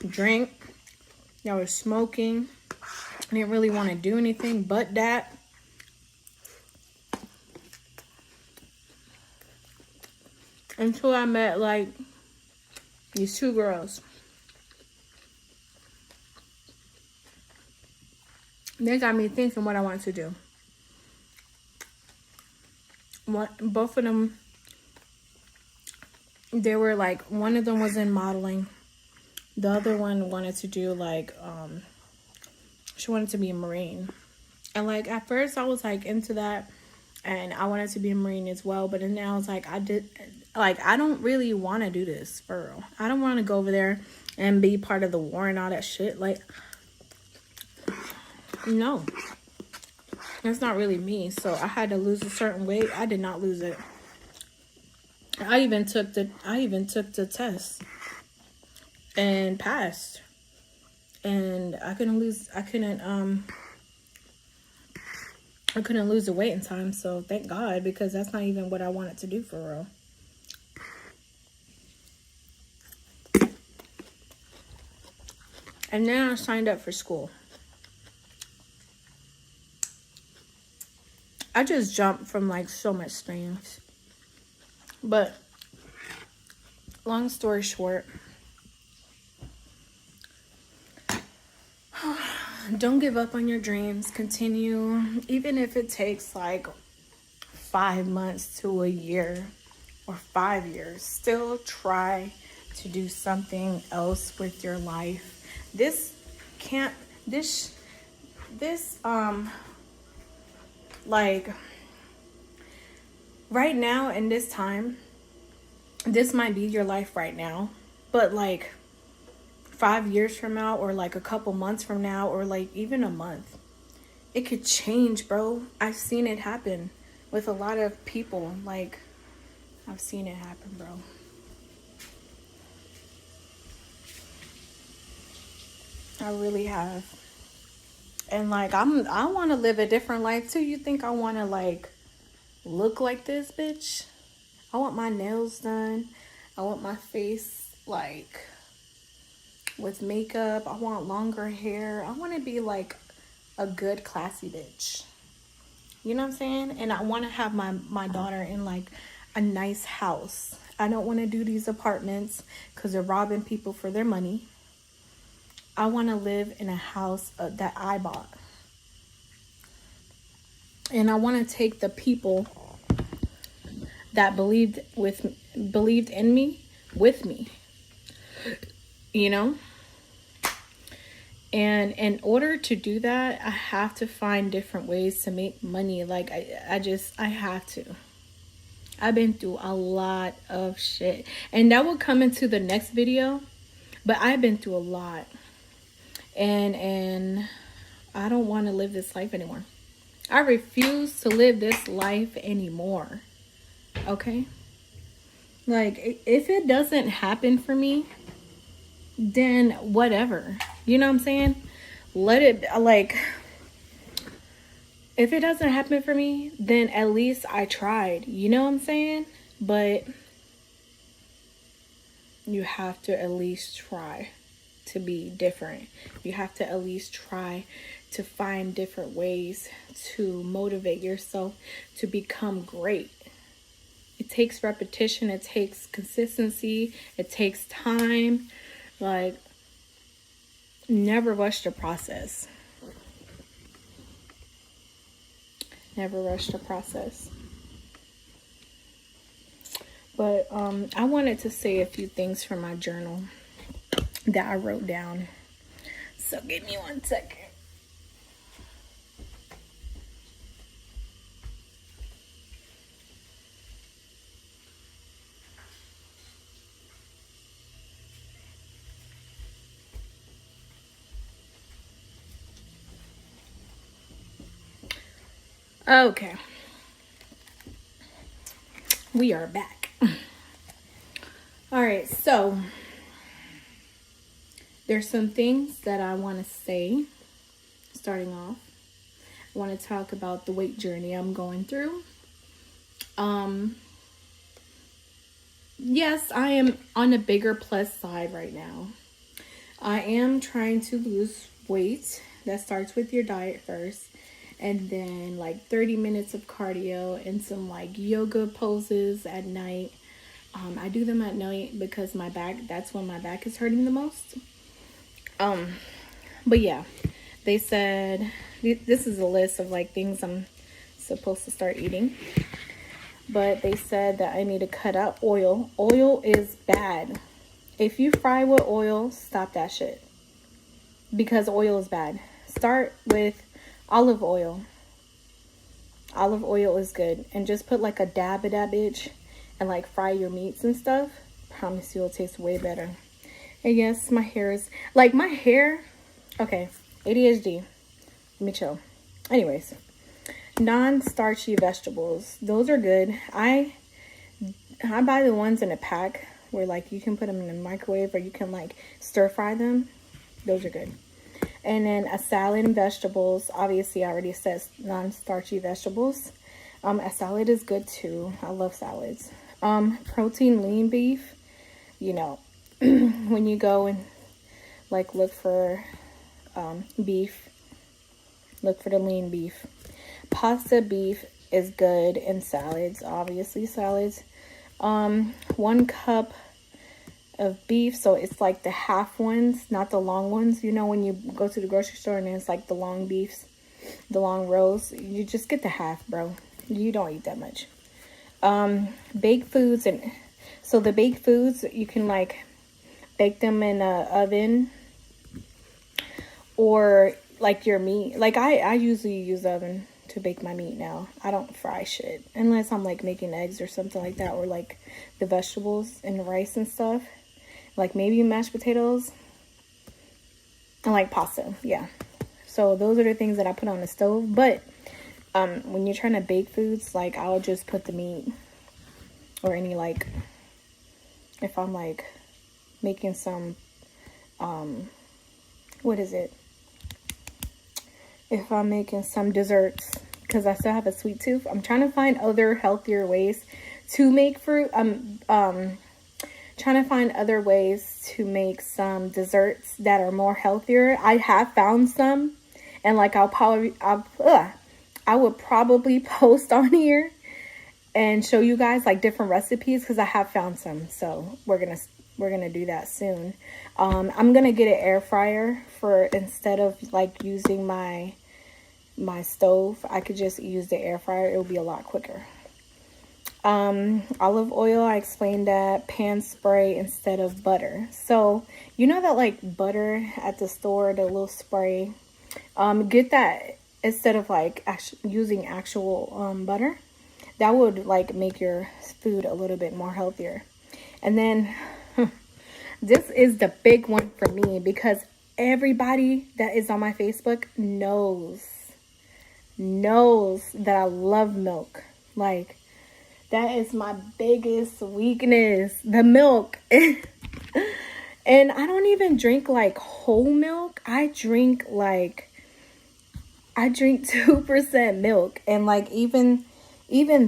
drink, that were smoking. I didn't really want to do anything but that. Until I met, like, these two girls. They got me thinking what I want to do. Both of them, they were like, one of them was in modeling. The other one wanted to do, like, she wanted to be a Marine. And, like, at first I was, like, into that. And I wanted to be a Marine as well. But then I was like, I don't really want to do this, for real. I don't want to go over there and be part of the war and all that shit. Like, no. That's not really me. So I had to lose a certain weight. I did not lose it. I even took the test and passed. And I couldn't I couldn't lose the weight in time, so thank God, because that's not even what I wanted to do for real. And then I signed up for school. I just jumped from like so much things. But long story short, don't give up on your dreams. Continue, even if it takes like 5 months to a year or 5 years. Still try to do something else with your life. Like right now in this time, this might be your life right now, but like 5 years from now, or like a couple months from now, or like even a month, it could change, bro. I've seen it happen with a lot of people. Like, I've seen it happen, bro. I really have. And like, I want to live a different life too. You think I want to like look like this, bitch? I want my nails done. I want my face like with makeup. I want longer hair. I want to be like a good classy bitch. You know what I'm saying? And I want to have my daughter in like a nice house. I don't want to do these apartments because they're robbing people for their money. I want to live in a house that I bought. And I want to take the people that believed in me with me. You know? And in order to do that, I have to find different ways to make money. Like I have to. I've been through a lot of shit. And that will come into the next video. But I've been through a lot. And I don't want to live this life anymore. I refuse to live this life anymore. Okay? Like, if it doesn't happen for me, then whatever. You know what I'm saying? Let it, like, if it doesn't happen for me, then at least I tried. You know what I'm saying? But you have to at least try to be different. You have to at least try to find different ways to motivate yourself to become great. It takes repetition. It takes consistency. It takes time. Like, never rush the process. Never rush the process. But I wanted to say a few things from my journal that I wrote down. So give me 1 second. Okay. We are back. All right, so there's some things that I want to say. Starting off, I want to talk about the weight journey I'm going through. Yes, I am on a bigger plus side right now. I am trying to lose weight. That starts with your diet first. And then like 30 minutes of cardio and some like yoga poses at night. I do them at night because my back, that's when my back is hurting the most. But yeah, they said, this is a list of like things I'm supposed to start eating. But they said that I need to cut out oil. Oil is bad. If you fry with oil, stop that shit. Because oil is bad. Start with olive oil. Olive oil is good. And just put like a dab of that bitch and like fry your meats and stuff. Promise you it'll taste way better. And yes, my hair is like my hair. Okay, ADHD. Let me chill. Anyways, non-starchy vegetables. Those are good. I buy the ones in a pack where like you can put them in the microwave or you can like stir fry them. Those are good. And then a salad and vegetables. Obviously, I already said non-starchy vegetables. A salad is good too. I love salads. Protein lean beef. You know, when you go and like look for beef, look for the lean beef. Pasta beef is good in salads. Obviously, salads. 1 cup of beef, so it's like the half ones, not the long ones. You know, when you go to the grocery store and it's like the long beefs, the long rows, you just get the half, bro. You don't eat that much. Baked foods, and so the baked foods, you can like bake them in a oven, or like your meat. Like I usually use the oven to bake my meat now. I don't fry shit unless I'm like making eggs or something like that, or like the vegetables and the rice and stuff. Like maybe mashed potatoes and like pasta. Yeah. So those are the things that I put on the stove. But when you're trying to bake foods, like I'll just put the meat, or any like, if I'm like making some, what is it? If I'm making some desserts, because I still have a sweet tooth. I'm trying to find other healthier ways to make fruit. Trying to find other ways to make some desserts that are more healthier. I have found some, and like I would probably post on here and show you guys like different recipes, because I have found some. So we're gonna do that soon. I'm gonna get an air fryer for, instead of like using my stove. I could just use the air fryer. It will be a lot quicker. Olive oil, I explained that. Pan spray instead of butter. So you know that like butter at the store, the little spray, get that instead of like using actual butter. That would like make your food a little bit more healthier. And then this is the big one for me, because everybody that is on my Facebook knows that I love milk. Like, that is my biggest weakness, the milk. And I don't even drink like whole milk. I drink 2% milk, and like even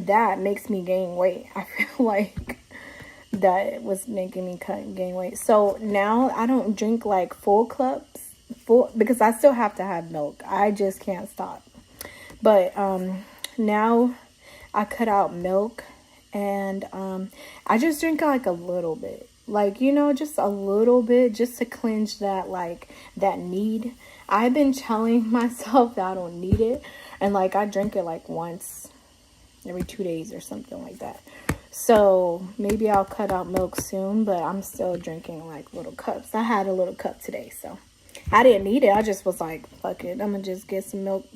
that makes me gain weight. I feel like that was making me gain weight. So now I don't drink like full cups, because I still have to have milk. I just can't stop. But now I cut out milk, and I just drink like a little bit, like, you know, just a little bit, just to cleanse that, like, that need. I've been telling myself that I don't need it, and like I drink it like once every 2 days or something like that. So maybe I'll cut out milk soon, but I'm still drinking like little cups. I had a little cup today, so I didn't need it. I just was like, fuck it, I'm gonna just get some milk.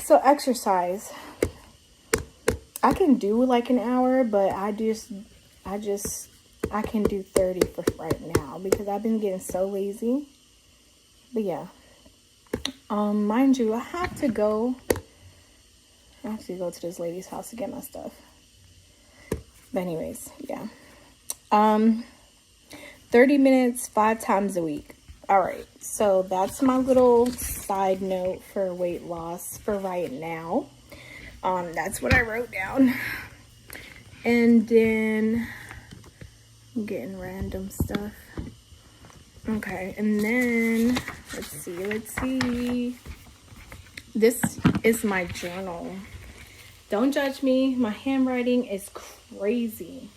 So exercise, I can do like an hour, but I can do 30 for right now, because I've been getting so lazy. But yeah, mind you, I have to go to this lady's house to get my stuff. But anyways, yeah, 30 minutes 5 times a week. All right, so that's my little side note for weight loss for right now. That's what I wrote down. And then I'm getting random stuff. Okay, and then let's see. This is my journal. Don't judge me. My handwriting is crazy.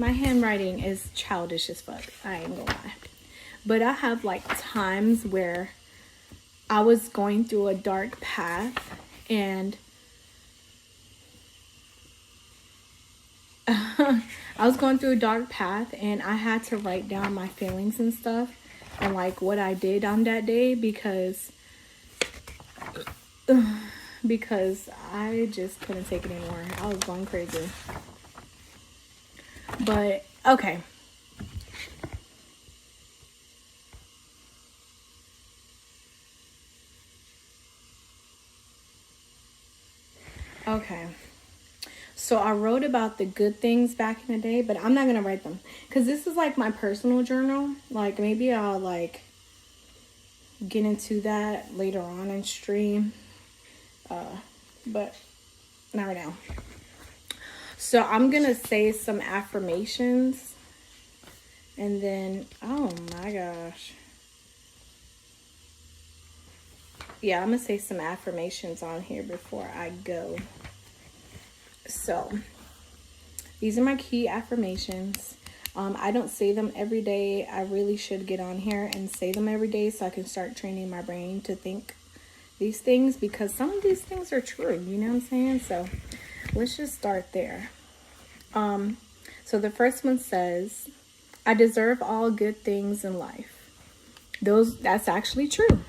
My handwriting is childish as fuck. I ain't gonna lie. But I have like times where I was going through a dark path, and I had to write down my feelings and stuff, and like what I did on that day, because I just couldn't take it anymore. I was going crazy. But okay. Okay. So I wrote about the good things back in the day, but I'm not going to write them, because this is like my personal journal. Like maybe I'll like get into that later on in stream. But not right now. So I'm going to say some affirmations. And then, oh my gosh. Yeah, I'm going to say some affirmations on here before I go. So, these are my key affirmations. I don't say them every day. I really should get on here and say them every day so I can start training my brain to think these things, because some of these things are true, you know what I'm saying? So, let's just start there. So the first one says, I deserve all good things in life. That's actually true.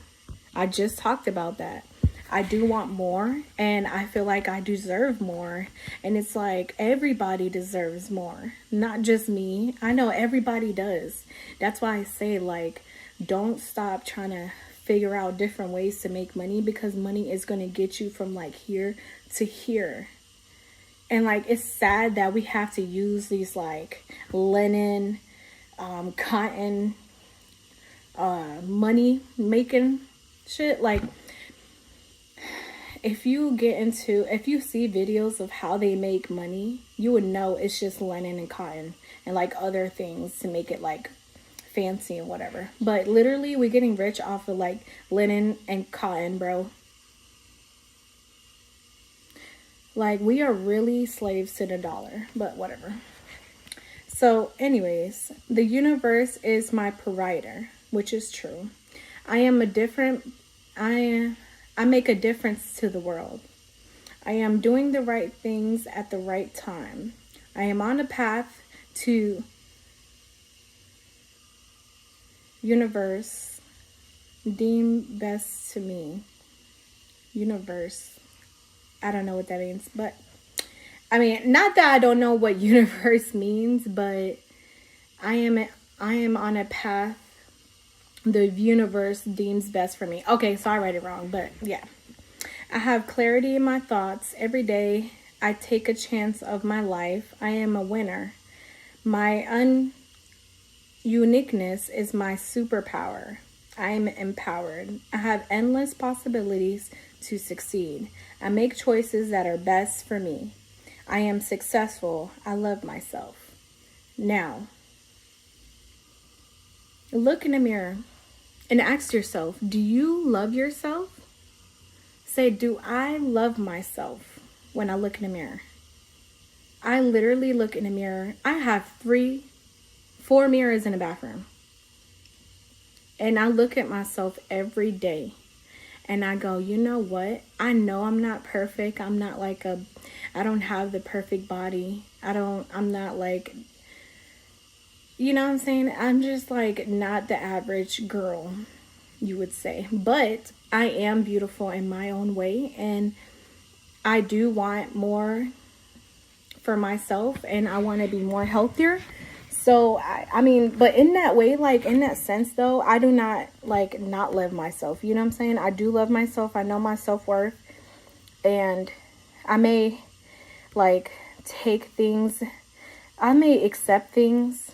I just talked about that. I do want more, and I feel like I deserve more. And it's like everybody deserves more, not just me. I know everybody does. That's why I say, like, don't stop trying to figure out different ways to make money, because money is going to get you from like here to here. And like, it's sad that we have to use these like linen, cotton, money making shit. Like, if you see videos of how they make money, you would know it's just linen and cotton and like other things to make it like fancy and whatever. But literally, we're getting rich off of like linen and cotton, bro. Like, we are really slaves to the dollar, but whatever. So anyways, the universe is my provider, which is true. I make a difference to the world. I am doing the right things at the right time. I am on a path to universe deem best to me. Universe. I don't know what that means, but I mean, not that I don't know what universe means, but I am on a path the universe deems best for me. Okay, so I read it wrong, but yeah. I have clarity in my thoughts. Every day I take a chance of my life. I am a winner. My uniqueness is my superpower. I am empowered. I have endless possibilities to succeed. I make choices that are best for me. I am successful. I love myself. Now, look in the mirror and ask yourself, do you love yourself? Say, do I love myself when I look in the mirror? I literally look in the mirror. I have 4 mirrors in the bathroom. And I look at myself every day. And I go, you know what? I know I'm not perfect. I'm not like I don't have the perfect body. I'm not like, you know what I'm saying? I'm just like not the average girl, you would say. But I am beautiful in my own way. And I do want more for myself. And I want to be more healthier. So, I mean, but in that way, like in that sense, though, I do not like not love myself. You know what I'm saying? I do love myself. I know my self-worth. And I may like I may accept things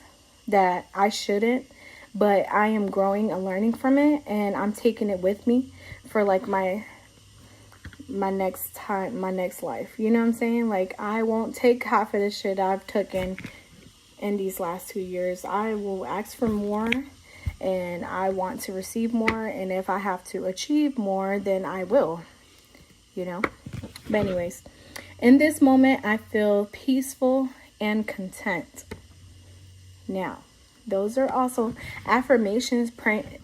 that I shouldn't, but I am growing and learning from it. And I'm taking it with me for like my next life. You know what I'm saying? Like, I won't take half of the shit I've taken in these last 2 years. I will ask for more, and I want to receive more, and if I have to achieve more, then I will, you know. But anyways, in this moment, I feel peaceful and content. Now, those are also affirmations.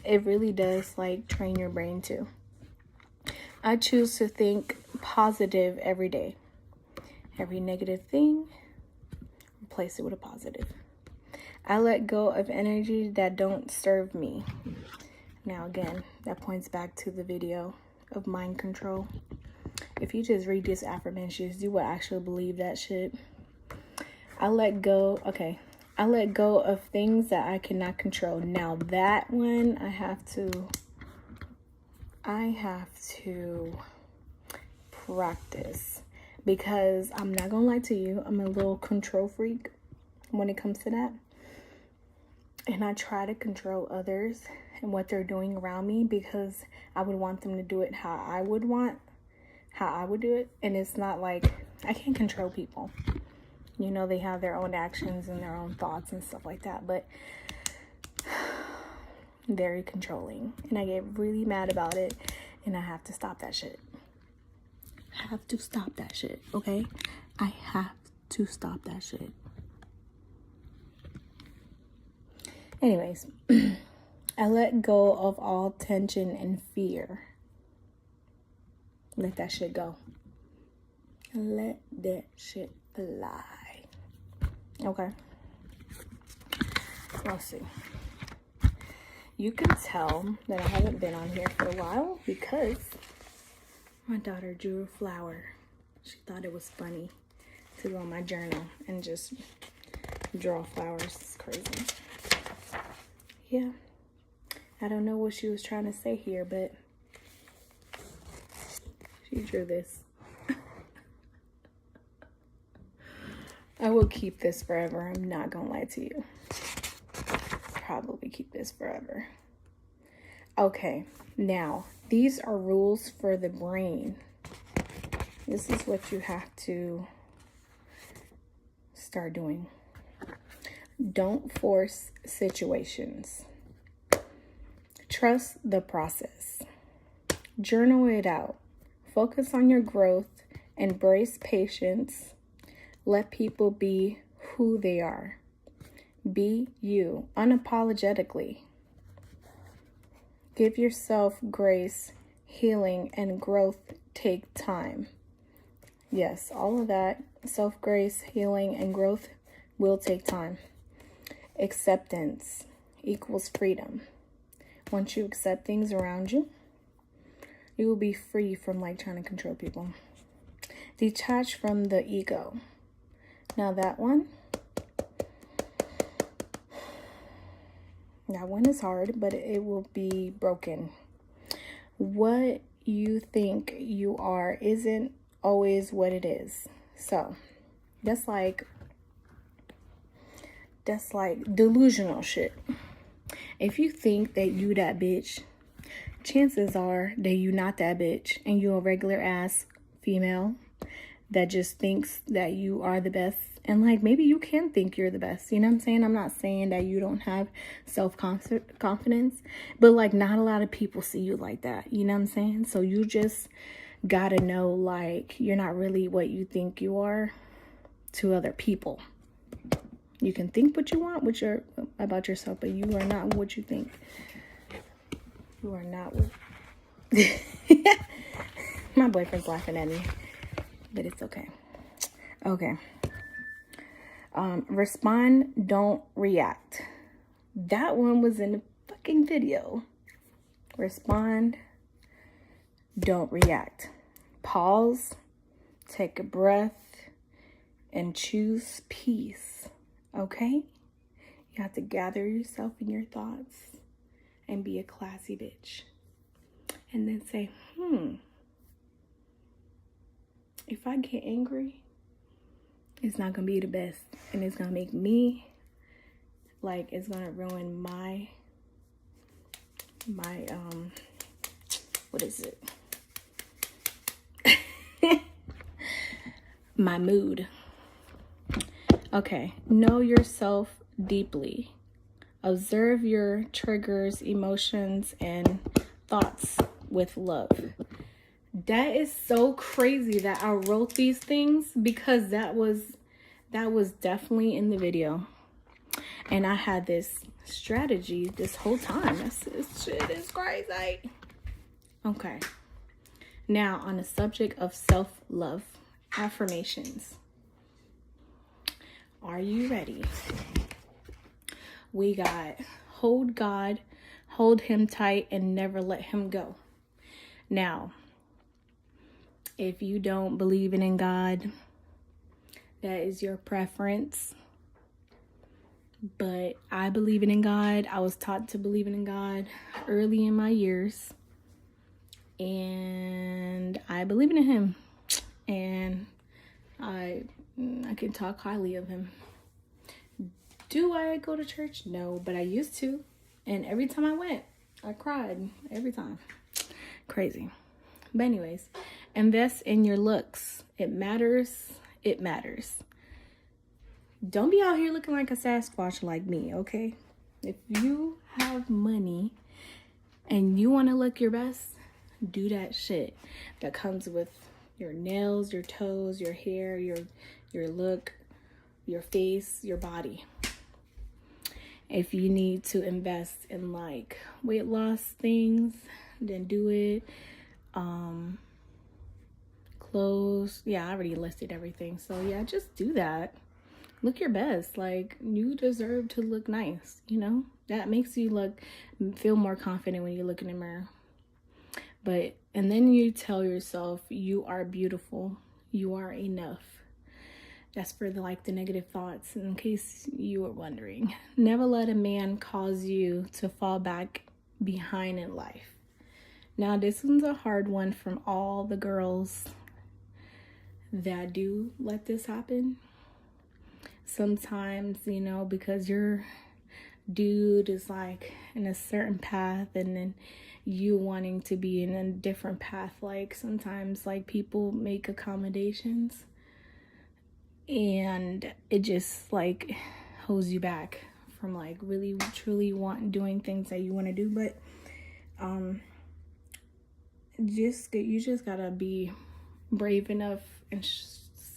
It really does like train your brain too. I choose to think positive every day. Every negative thing, replace it with a positive. I let go of energy that don't serve me. Now again, that points back to the video of mind control. If you just read these affirmations, you will actually believe that shit. I let go of things that I cannot control. Now that one, I have to practice. Because I'm not gonna lie to you, I'm a little control freak when it comes to that. And I try to control others. and what they're doing around me, because I would want them to do it how I would do it. And it's not like, I can't control people. You know, they have their own actions and their own thoughts and stuff like that, but very controlling. And I get really mad about it, and I have to stop that shit. I have to stop that shit, okay? I have to stop that shit. Anyways, I let go of all tension and fear. Let that shit go. Let that shit fly. Okay. Let's see. You can tell that I haven't been on here for a while because my daughter drew a flower. She thought it was funny to go in my journal and just draw flowers. It's crazy. Yeah. I don't know what she was trying to say here, but she drew this. I will keep this forever. I'm not gonna lie to you. Probably keep this forever. Okay, now these are rules for the brain. This is what you have to start doing. Don't force situations. Trust the process. Journal it out. Focus on your growth. Embrace patience. Let people be who they are. Be you unapologetically. Give yourself grace. Healing and growth take time. Yes, all of that. Self-grace, healing, and growth will take time. Acceptance equals freedom. Once you accept things around you, you will be free from like trying to control people. Detach from the ego. Now that one is hard, but it will be broken. What you think you are isn't always what it is. So that's like delusional shit. If you think that you that bitch, chances are that you not that bitch, and you a regular ass female that just thinks that you are the best. And like, maybe you can think you're the best. You know what I'm saying? I'm not saying that you don't have self-confidence, but like, not a lot of people see you like that. You know what I'm saying? So you just gotta know, like, you're not really what you think you are to other people. You can think what you want about yourself, but you are not what you think. You are not what... My boyfriend's laughing at me, but it's okay. Okay. Respond, don't react. That one was in the fucking video. Respond, don't react. Pause, take a breath, and choose peace. Okay? You have to gather yourself in your thoughts and be a classy bitch. And then say, if I get angry, it's not gonna be the best, and it's gonna make me, like, it's gonna ruin my what is it? My mood. Okay, know yourself deeply. Observe your triggers, emotions, and thoughts with love. That is so crazy that I wrote these things, because that was definitely in the video. And I had this strategy this whole time. This shit is crazy. Okay. Now, on the subject of self-love, affirmations. Are you ready? We got hold God, hold him tight, and never let him go. Now, if you don't believe in God, that is your preference. But I believe in God. I was taught to believe in God early in my years. And I believe in him. And I can talk highly of him. Do I go to church? No, but I used to. And every time I went, I cried every time. Crazy. But anyways, invest in your looks. It matters. It matters. Don't be out here looking like a Sasquatch like me, okay? If you have money and you want to look your best, do that shit that comes with your nails, your toes, your hair, your look, your face, your body. If you need to invest in like weight loss things, then do it. Clothes, yeah, I already listed everything. So yeah, just do that. Look your best. Like, you deserve to look nice, you know? That makes you feel more confident when you look in the mirror. And then you tell yourself you are beautiful. You are enough. That's for the negative thoughts, in case you were wondering. Never let a man cause you to fall back behind in life. Now, this one's a hard one from all the girls that do let this happen. Sometimes, you know, because your dude is like in a certain path and then you wanting to be in a different path. Like, sometimes like people make accommodations and it just like holds you back from like really truly doing things that you want to do. But you just gotta be brave enough and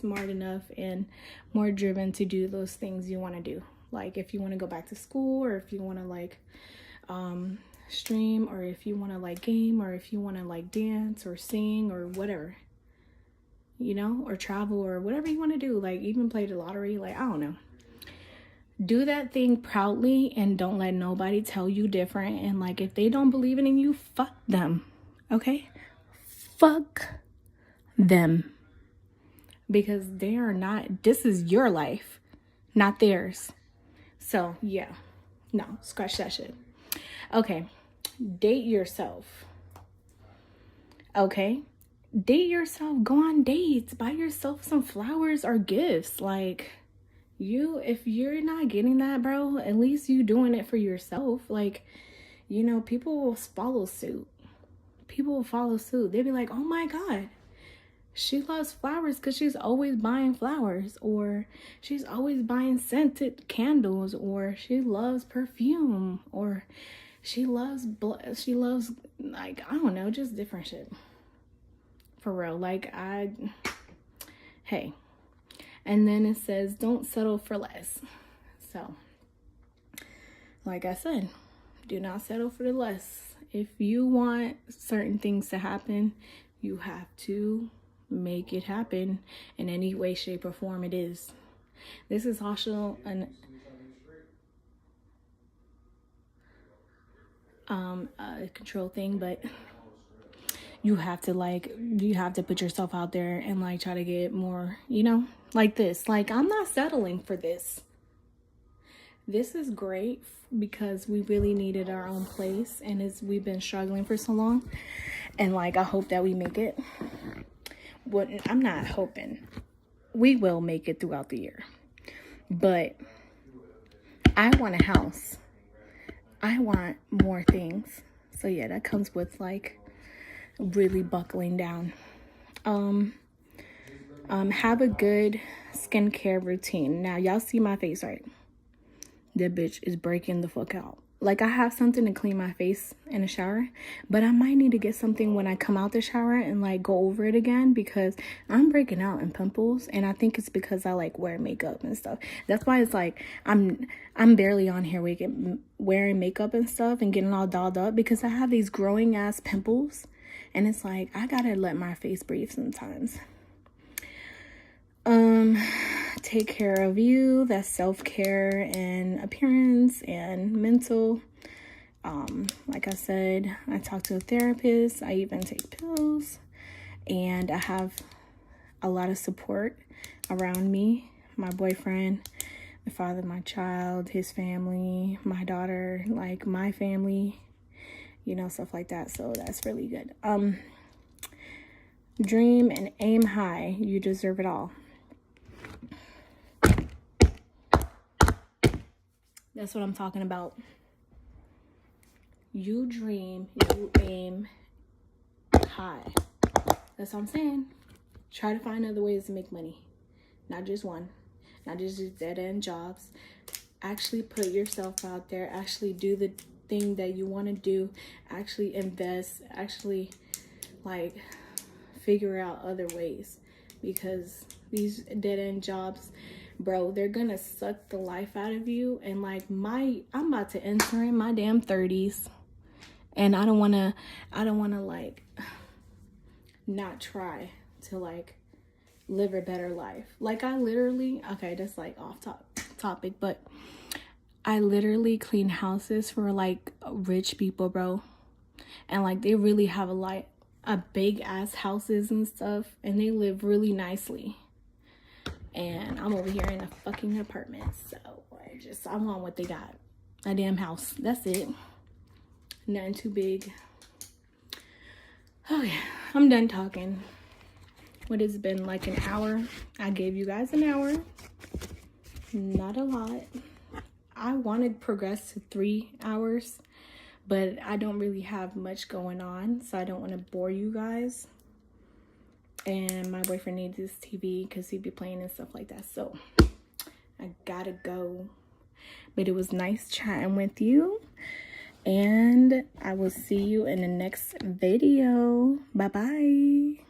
smart enough and more driven to do those things you want to do. Like, if you want to go back to school, or if you want to like stream, or if you want to like game, or if you want to like dance or sing or whatever, you know, or travel or whatever you want to do, like even play the lottery, like I don't know. Do that thing proudly and don't let nobody tell you different. And like, if they don't believe in you, fuck them. Okay? Fuck them. Because they are not, this is your life, not theirs. So yeah, no, scratch that shit. Okay, date yourself. Okay, date yourself, go on dates, buy yourself some flowers or gifts. Like, if you're not getting that, bro, at least you doing it for yourself. Like, you know, people will follow suit. People will follow suit. They'll be like, oh my God, she loves flowers because she's always buying flowers, or she's always buying scented candles, or she loves perfume, or she loves like, I don't know, just different shit. For real. Like, hey. And then it says, don't settle for less. So, like I said, do not settle for the less. If you want certain things to happen, you have to make it happen in any way, shape, or form it is. This is also a control thing, but you have to put yourself out there and like try to get more, you know, like this. Like, I'm not settling for this. This is great because we really needed our own place, and we've been struggling for so long, and like, I hope that we make it. I'm not hoping. We will make it throughout the year. But I want a house. I want more things. So yeah, that comes with like really buckling down. Have a good skincare routine. Now, y'all see my face, right? That bitch is breaking the fuck out. Like, I have something to clean my face in the shower, but I might need to get something when I come out the shower and like go over it again, because I'm breaking out in pimples, and I think it's because I like wear makeup and stuff. That's why it's like I'm barely on here wearing makeup and stuff and getting all dolled up, because I have these growing ass pimples, and it's like I gotta let my face breathe sometimes. Take care of you. That's self-care and appearance and mental. Like I said, I talk to a therapist. I even take pills, and I have a lot of support around me. My boyfriend, the father of my child, his family, my daughter, like my family, you know, stuff like that. So that's really good. Dream and aim high. You deserve it all. That's what I'm talking about. You dream, you aim high. That's what I'm saying. Try to find other ways to make money. Not just one. Not just dead-end jobs. Actually put yourself out there. Actually do the thing that you want to do. Actually invest. Actually, like, figure out other ways. Because these dead-end jobs, bro, they're gonna suck the life out of you. And like, I'm about to enter in my damn 30s. And I don't wanna like not try to like live a better life. Like, I literally, okay, that's like off topic, but I literally clean houses for like rich people, bro. And like, they really have a big ass houses and stuff, and they live really nicely. And I'm over here in a fucking apartment, so I want what they got. A damn house. That's it. Nothing too big. Okay, I'm done talking. What has been like an hour? I gave you guys an hour. Not a lot. I wanted to progress to 3 hours, but I don't really have much going on, so I don't want to bore you guys. And my boyfriend needs his TV because he'd be playing and stuff like that, so I gotta go. But it was nice chatting with you, and I will see you in the next video. Bye bye.